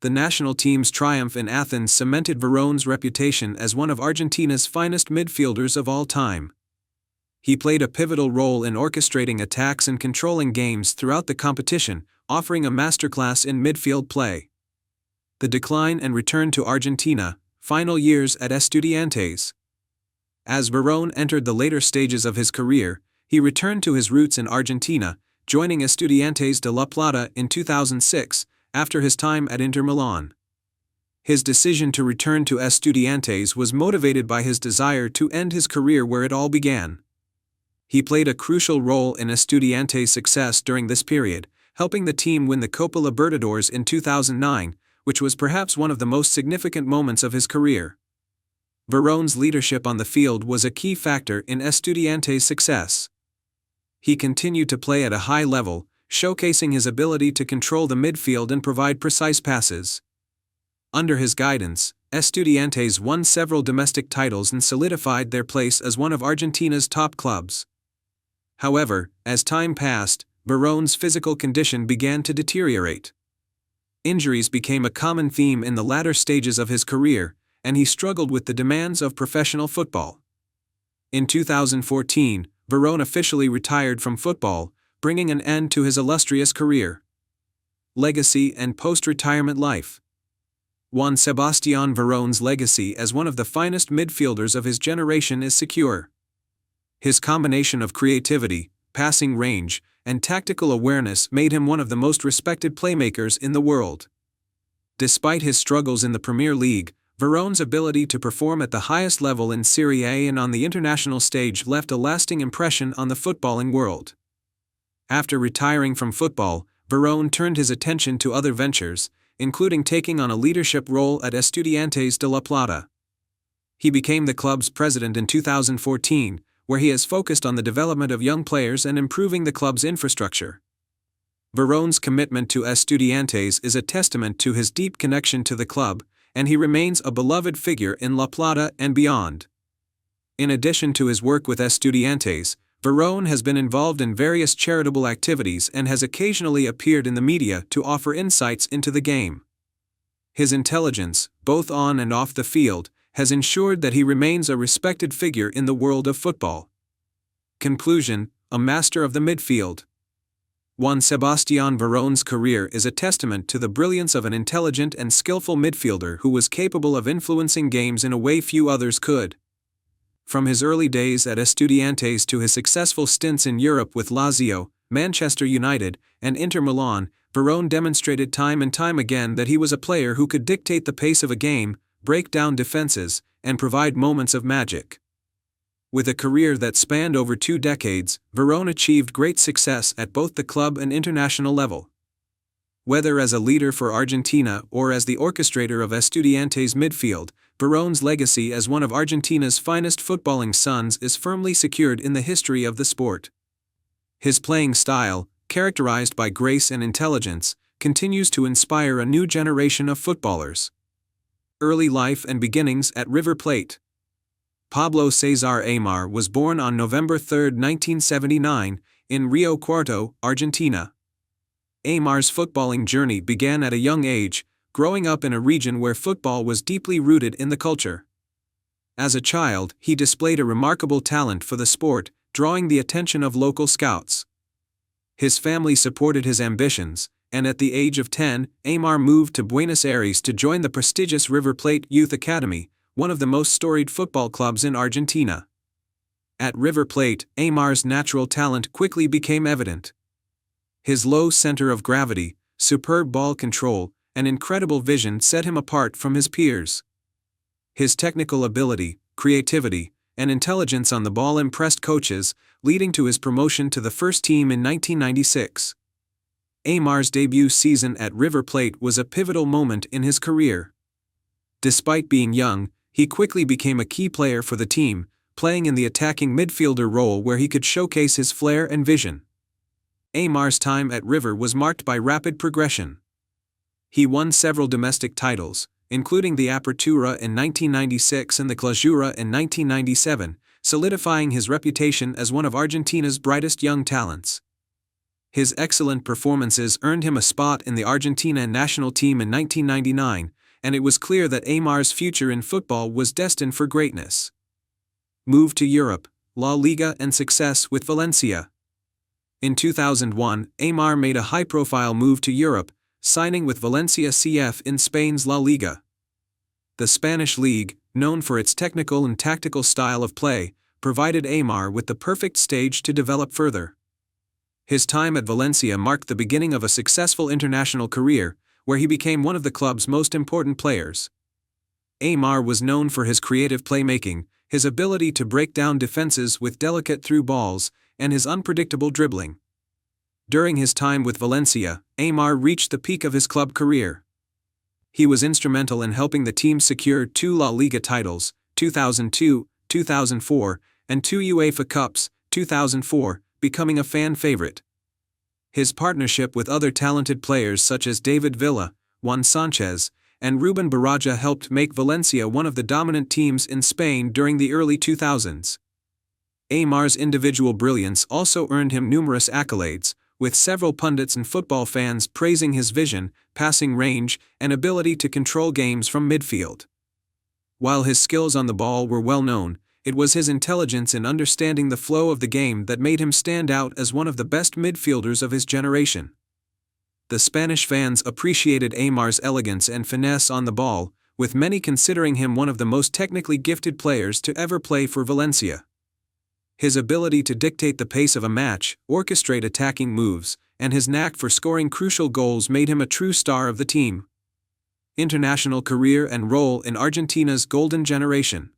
The national team's triumph in Athens cemented Varone's reputation as one of Argentina's finest midfielders of all time. He played a pivotal role in orchestrating attacks and controlling games throughout the competition, offering a masterclass in midfield play. The decline and return to Argentina, final years at Estudiantes. As Varone entered the later stages of his career, he returned to his roots in Argentina, joining Estudiantes de La Plata in 2006, after his time at Inter Milan. His decision to return to Estudiantes was motivated by his desire to end his career where it all began. He played a crucial role in Estudiantes' success during this period, helping the team win the Copa Libertadores in 2009, which was perhaps one of the most significant moments of his career. Varone's leadership on the field was a key factor in Estudiantes' success. He continued to play at a high level, showcasing his ability to control the midfield and provide precise passes. Under his guidance, Estudiantes won several domestic titles and solidified their place as one of Argentina's top clubs. However, as time passed, Varone's physical condition began to deteriorate. Injuries became a common theme in the latter stages of his career, and he struggled with the demands of professional football. In 2014, Verón officially retired from football, bringing an end to his illustrious career. Legacy and post-retirement life. Juan Sebastián Verón's legacy as one of the finest midfielders of his generation is secure. His combination of creativity, passing range, and tactical awareness made him one of the most respected playmakers in the world. Despite his struggles in the Premier League, Verón's ability to perform at the highest level in Serie A and on the international stage left a lasting impression on the footballing world. After retiring from football, Verón turned his attention to other ventures, including taking on a leadership role at Estudiantes de La Plata. He became the club's president in 2014, where he has focused on the development of young players and improving the club's infrastructure. Verón's commitment to Estudiantes is a testament to his deep connection to the club, and he remains a beloved figure in La Plata and beyond. In addition to his work with Estudiantes, Verón has been involved in various charitable activities and has occasionally appeared in the media to offer insights into the game. His intelligence, both on and off the field, has ensured that he remains a respected figure in the world of football. Conclusion: a master of the midfield. Juan Sebastián Verón's career is a testament to the brilliance of an intelligent and skillful midfielder who was capable of influencing games in a way few others could. From his early days at Estudiantes to his successful stints in Europe with Lazio, Manchester United, and Inter Milan, Verón demonstrated time and time again that he was a player who could dictate the pace of a game, break down defenses, and provide moments of magic. With a career that spanned over 2 decades, Verón achieved great success at both the club and international level. Whether as a leader for Argentina or as the orchestrator of Estudiantes' midfield, Verón's legacy as one of Argentina's finest footballing sons is firmly secured in the history of the sport. His playing style, characterized by grace and intelligence, continues to inspire a new generation of footballers. Early life and beginnings at River Plate. Pablo César Aimar was born on November 3, 1979, in Rio Cuarto, Argentina. Aimar's footballing journey began at a young age, growing up in a region where football was deeply rooted in the culture. As a child, he displayed a remarkable talent for the sport, drawing the attention of local scouts. His family supported his ambitions, and at the age of 10, Aimar moved to Buenos Aires to join the prestigious River Plate Youth Academy, one of the most storied football clubs in Argentina. At River Plate, Aimar's natural talent quickly became evident. His low center of gravity, superb ball control, and incredible vision set him apart from his peers. His technical ability, creativity, and intelligence on the ball impressed coaches, leading to his promotion to the first team in 1996. Aimar's debut season at River Plate was a pivotal moment in his career. Despite being young, he quickly became a key player for the team, playing in the attacking midfielder role where he could showcase his flair and vision. Aimar's time at River was marked by rapid progression. He won several domestic titles, including the Apertura in 1996 and the Clausura in 1997, solidifying his reputation as one of Argentina's brightest young talents. His excellent performances earned him a spot in the Argentina national team in 1999, and it was clear that Aimar's future in football was destined for greatness. Move to Europe, La Liga and success with Valencia. In 2001, Aimar made a high-profile move to Europe, signing with Valencia CF in Spain's La Liga. The Spanish league, known for its technical and tactical style of play, provided Aimar with the perfect stage to develop further. His time at Valencia marked the beginning of a successful international career, where he became one of the club's most important players. Aimar was known for his creative playmaking, his ability to break down defenses with delicate through balls, and his unpredictable dribbling. During his time with Valencia, Aimar reached the peak of his club career. He was instrumental in helping the team secure 2 La Liga titles, 2002, 2004, and 2 UEFA Cups, 2004, becoming a fan favorite. His partnership with other talented players such as David Villa, Juan Sanchez, and Ruben Baraja helped make Valencia one of the dominant teams in Spain during the early 2000s. Aimar's individual brilliance also earned him numerous accolades, with several pundits and football fans praising his vision, passing range, and ability to control games from midfield. While his skills on the ball were well known, it was his intelligence in understanding the flow of the game that made him stand out as one of the best midfielders of his generation. The Spanish fans appreciated Aymar's elegance and finesse on the ball, with many considering him one of the most technically gifted players to ever play for Valencia. His ability to dictate the pace of a match, orchestrate attacking moves, and his knack for scoring crucial goals made him a true star of the team. International career and role in Argentina's golden generation.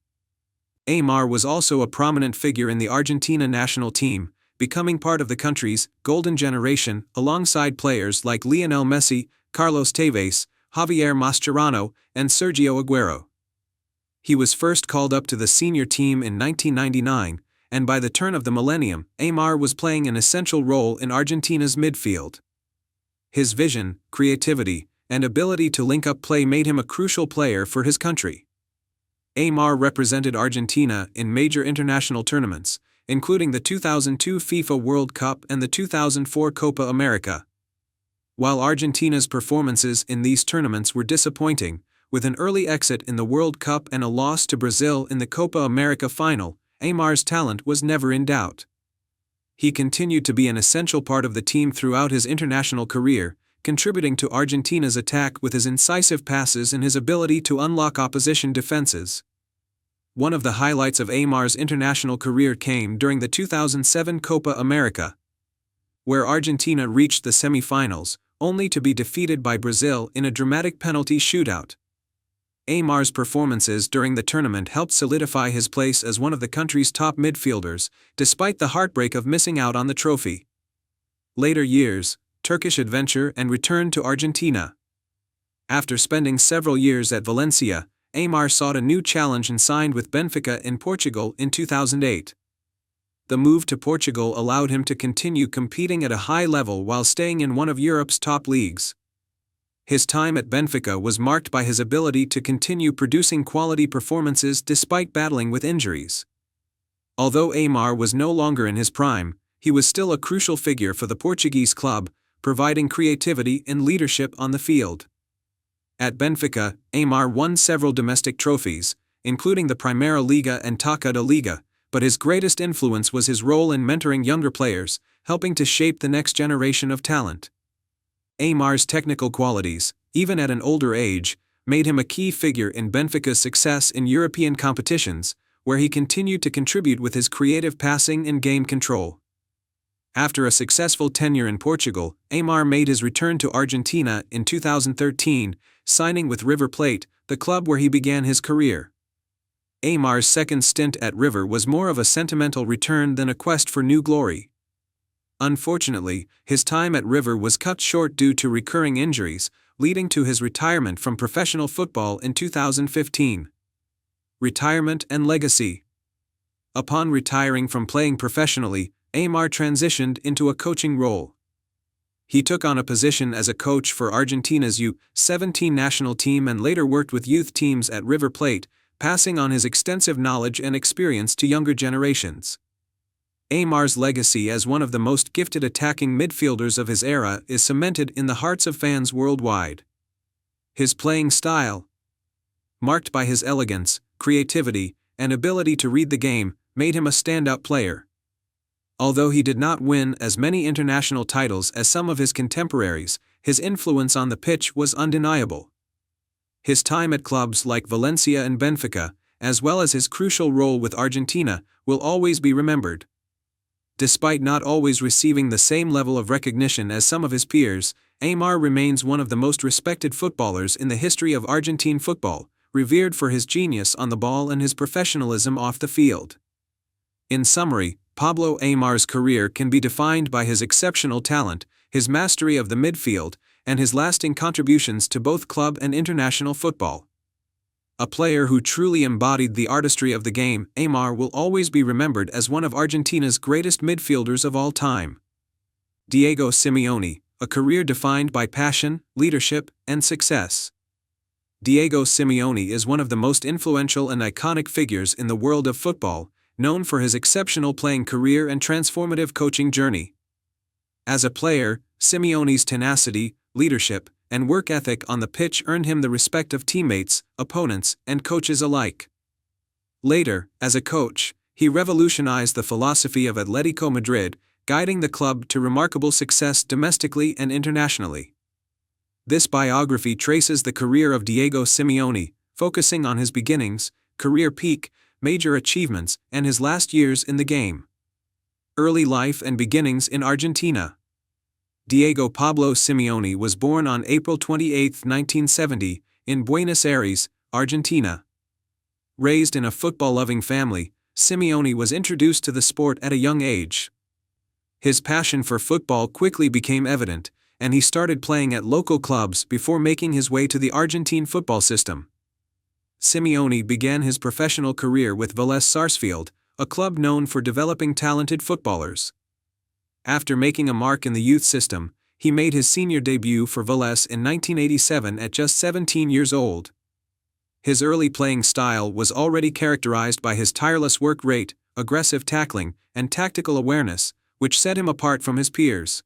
Aymar was also a prominent figure in the Argentina national team, becoming part of the country's golden generation alongside players like Lionel Messi, Carlos Tevez, Javier Mascherano, and Sergio Aguero. He was first called up to the senior team in 1999, and by the turn of the millennium, Aymar was playing an essential role in Argentina's midfield. His vision, creativity, and ability to link up play made him a crucial player for his country. Aymar represented Argentina in major international tournaments, including the 2002 FIFA World Cup and the 2004 Copa America. While Argentina's performances in these tournaments were disappointing, with an early exit in the World Cup and a loss to Brazil in the Copa America final, Aymar's talent was never in doubt. He continued to be an essential part of the team throughout his international career, contributing to Argentina's attack with his incisive passes and his ability to unlock opposition defenses. One of the highlights of Aymar's international career came during the 2007 Copa America, where Argentina reached the semi-finals, only to be defeated by Brazil in a dramatic penalty shootout. Aymar's performances during the tournament helped solidify his place as one of the country's top midfielders, despite the heartbreak of missing out on the trophy. Later years, Turkish adventure and return to Argentina. After spending several years at Valencia, Aymar sought a new challenge and signed with Benfica in Portugal in 2008. The move to Portugal allowed him to continue competing at a high level while staying in one of Europe's top leagues. His time at Benfica was marked by his ability to continue producing quality performances despite battling with injuries. Although Aymar was no longer in his prime, he was still a crucial figure for the Portuguese club, providing creativity and leadership on the field. At Benfica, Aymar won several domestic trophies, including the Primeira Liga and Taça da Liga, but his greatest influence was his role in mentoring younger players, helping to shape the next generation of talent. Aymar's technical qualities, even at an older age, made him a key figure in Benfica's success in European competitions, where he continued to contribute with his creative passing and game control. After a successful tenure in Portugal, Aymar made his return to Argentina in 2013, signing with River Plate, the club where he began his career. Aymar's second stint at River was more of a sentimental return than a quest for new glory. Unfortunately, his time at River was cut short due to recurring injuries, leading to his retirement from professional football in 2015. Retirement and legacy. Upon retiring from playing professionally, Aymar transitioned into a coaching role. He took on a position as a coach for Argentina's U-17 national team and later worked with youth teams at River Plate, passing on his extensive knowledge and experience to younger generations. Aymar's legacy as one of the most gifted attacking midfielders of his era is cemented in the hearts of fans worldwide. His playing style, marked by his elegance, creativity, and ability to read the game, made him a standout player. Although he did not win as many international titles as some of his contemporaries, his influence on the pitch was undeniable. His time at clubs like Valencia and Benfica, as well as his crucial role with Argentina, will always be remembered. Despite not always receiving the same level of recognition as some of his peers, Aymar remains one of the most respected footballers in the history of Argentine football, revered for his genius on the ball and his professionalism off the field. In summary, Pablo Aymar's career can be defined by his exceptional talent, his mastery of the midfield, and his lasting contributions to both club and international football. A player who truly embodied the artistry of the game, Aymar will always be remembered as one of Argentina's greatest midfielders of all time. Diego Simeone, a career defined by passion, leadership, and success. Diego Simeone is one of the most influential and iconic figures in the world of football, known for his exceptional playing career and transformative coaching journey. As a player, Simeone's tenacity, leadership, and work ethic on the pitch earned him the respect of teammates, opponents, and coaches alike. Later, as a coach, he revolutionized the philosophy of Atletico Madrid, guiding the club to remarkable success domestically and internationally. This biography traces the career of Diego Simeone, focusing on his beginnings, career peak, major achievements, and his last years in the game. Early life and beginnings in Argentina. Diego Pablo Simeone was born on April 28, 1970, in Buenos Aires, Argentina. Raised in a football-loving family, Simeone was introduced to the sport at a young age. His passion for football quickly became evident, and he started playing at local clubs before making his way to the Argentine football system. Simeone began his professional career with Vélez Sarsfield, a club known for developing talented footballers. After making a mark in the youth system, he made his senior debut for Vélez in 1987 at just 17 years old. His early playing style was already characterized by his tireless work rate, aggressive tackling, and tactical awareness, which set him apart from his peers.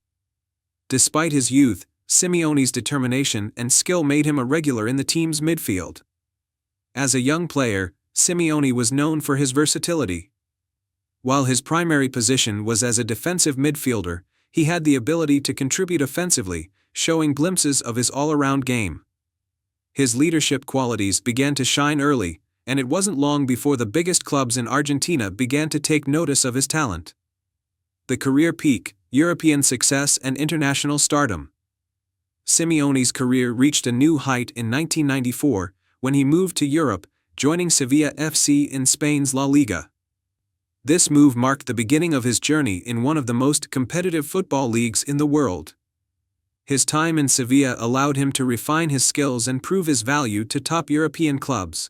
Despite his youth, Simeone's determination and skill made him a regular in the team's midfield. As a young player, Simeone was known for his versatility. While his primary position was as a defensive midfielder, he had the ability to contribute offensively, showing glimpses of his all-around game. His leadership qualities began to shine early, and it wasn't long before the biggest clubs in Argentina began to take notice of his talent. The career peak, European success and international stardom. Simeone's career reached a new height in 1994, when he moved to Europe, joining Sevilla FC in Spain's La Liga. This move marked the beginning of his journey in one of the most competitive football leagues in the world. His time in Sevilla allowed him to refine his skills and prove his value to top European clubs.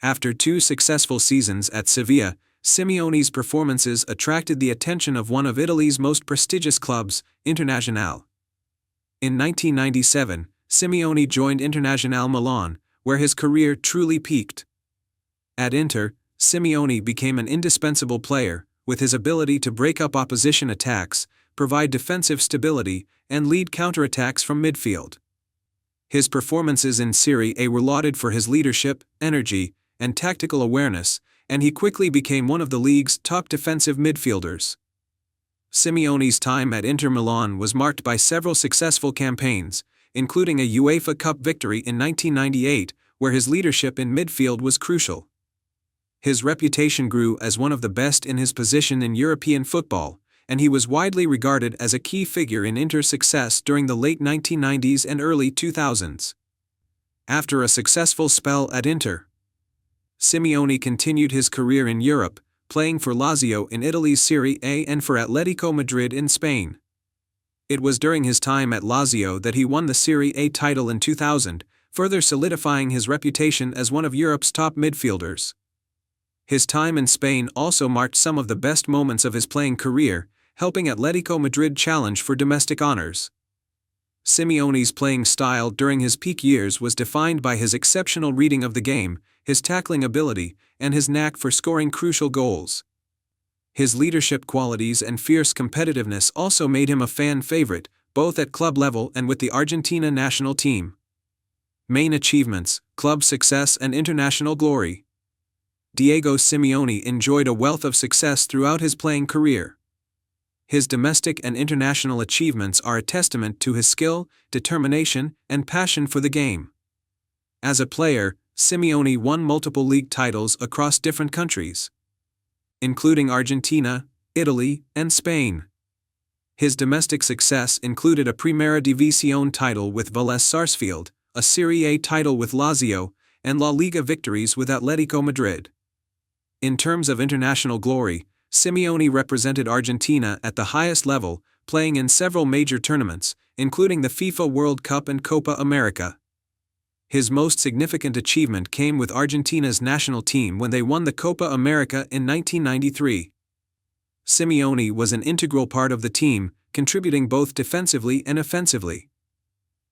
After 2 successful seasons at Sevilla, Simeone's performances attracted the attention of one of Italy's most prestigious clubs, Internazionale. In 1997, Simeone joined Internazionale Milan, where his career truly peaked. At Inter, Simeone became an indispensable player, with his ability to break up opposition attacks, provide defensive stability, and lead counterattacks from midfield. His performances in Serie A were lauded for his leadership, energy, and tactical awareness, and he quickly became one of the league's top defensive midfielders. Simeone's time at Inter Milan was marked by several successful campaigns, including a UEFA Cup victory in 1998, where his leadership in midfield was crucial. His reputation grew as one of the best in his position in European football, and he was widely regarded as a key figure in Inter's success during the late 1990s and early 2000s. After a successful spell at Inter, Simeone continued his career in Europe, playing for Lazio in Italy's Serie A and for Atletico Madrid in Spain. It was during his time at Lazio that he won the Serie A title in 2000, further solidifying his reputation as one of Europe's top midfielders. His time in Spain also marked some of the best moments of his playing career, helping Atletico Madrid challenge for domestic honors. Simeone's playing style during his peak years was defined by his exceptional reading of the game, his tackling ability, and his knack for scoring crucial goals. His leadership qualities and fierce competitiveness also made him a fan favorite, both at club level and with the Argentina national team. Main achievements, club success and international glory. Diego Simeone enjoyed a wealth of success throughout his playing career. His domestic and international achievements are a testament to his skill, determination, and passion for the game. As a player, Simeone won multiple league titles across different countries, including Argentina, Italy, and Spain. His domestic success included a Primera División title with Vélez Sarsfield, a Serie A title with Lazio, and La Liga victories with Atletico Madrid. In terms of international glory, Simeone represented Argentina at the highest level, playing in several major tournaments, including the FIFA World Cup and Copa America. His most significant achievement came with Argentina's national team when they won the Copa America in 1993. Simeone was an integral part of the team, contributing both defensively and offensively.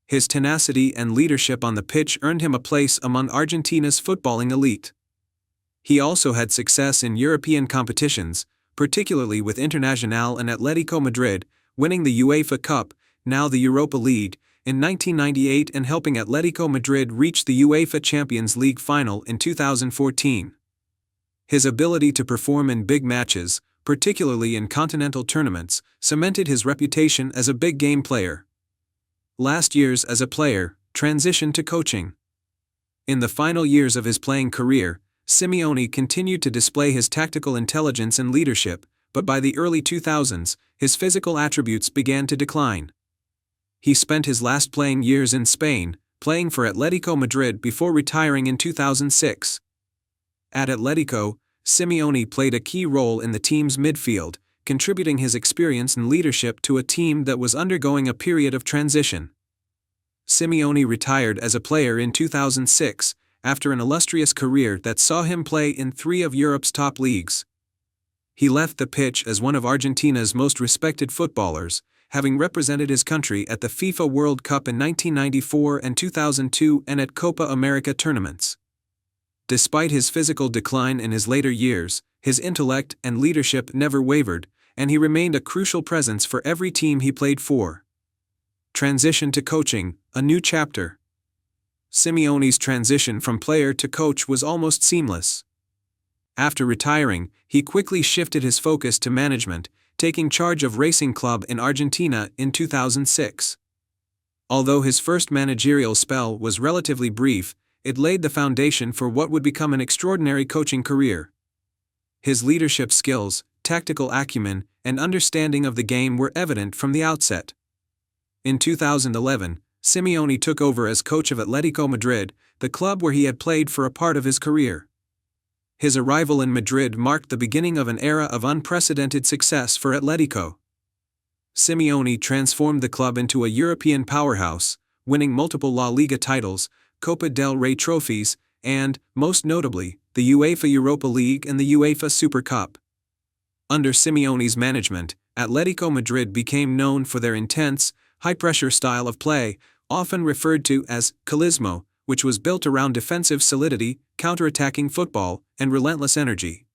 His tenacity and leadership on the pitch earned him a place among Argentina's footballing elite. He also had success in European competitions, particularly with Internazionale and Atletico Madrid, winning the UEFA Cup, now the Europa League, in 1998 and helping Atletico Madrid reach the UEFA Champions League final in 2014. His ability to perform in big matches, particularly in continental tournaments, cemented his reputation as a big-game player. Last years as a player, transition to coaching. In the final years of his playing career, Simeone continued to display his tactical intelligence and leadership, but by the early 2000s, his physical attributes began to decline. He spent his last playing years in Spain, playing for Atletico Madrid before retiring in 2006. At Atletico, Simeone played a key role in the team's midfield, contributing his experience and leadership to a team that was undergoing a period of transition. Simeone retired as a player in 2006, after an illustrious career that saw him play in 3 of Europe's top leagues. He left the pitch as one of Argentina's most respected footballers, having represented his country at the FIFA World Cup in 1994 and 2002 and at Copa America tournaments. Despite his physical decline in his later years, his intellect and leadership never wavered, and he remained a crucial presence for every team he played for. Transition to coaching, a new chapter. Simeone's transition from player to coach was almost seamless. After retiring, he quickly shifted his focus to management, taking charge of Racing Club in Argentina in 2006. Although his first managerial spell was relatively brief, it laid the foundation for what would become an extraordinary coaching career. His leadership skills, tactical acumen, and understanding of the game were evident from the outset. In 2011, Simeone took over as coach of Atletico Madrid, the club where he had played for a part of his career. His arrival in Madrid marked the beginning of an era of unprecedented success for Atletico. Simeone transformed the club into a European powerhouse, winning multiple La Liga titles, Copa del Rey trophies, and, most notably, the UEFA Europa League and the UEFA Super Cup. Under Simeone's management, Atletico Madrid became known for their intense, high-pressure style of play, often referred to as Callismo, which was built around defensive solidity, counter-attacking football, and relentless energy.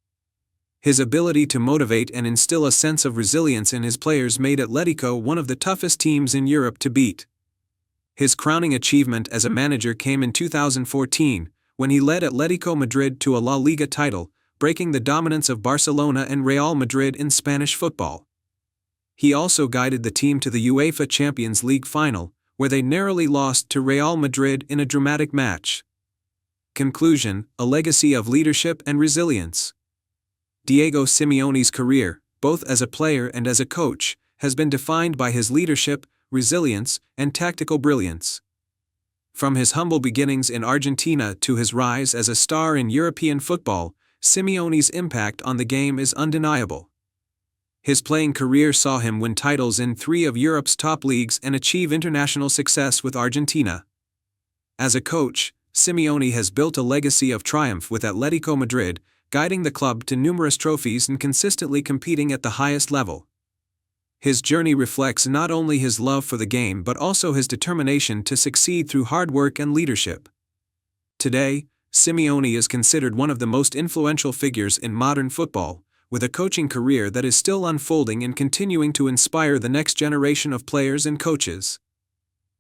His ability to motivate and instill a sense of resilience in his players made Atletico one of the toughest teams in Europe to beat. His crowning achievement as a manager came in 2014, when he led Atletico Madrid to a La Liga title, breaking the dominance of Barcelona and Real Madrid in Spanish football. He also guided the team to the UEFA Champions League final, where they narrowly lost to Real Madrid in a dramatic match. Conclusion: a legacy of leadership and resilience. Diego Simeone's career, both as a player and as a coach, has been defined by his leadership, resilience, and tactical brilliance. From his humble beginnings in Argentina to his rise as a star in European football, Simeone's impact on the game is undeniable. His playing career saw him win titles in 3 of Europe's top leagues and achieve international success with Argentina. As a coach, Simeone has built a legacy of triumph with Atletico Madrid, guiding the club to numerous trophies and consistently competing at the highest level. His journey reflects not only his love for the game but also his determination to succeed through hard work and leadership. Today, Simeone is considered one of the most influential figures in modern football, with a coaching career that is still unfolding and continuing to inspire the next generation of players and coaches.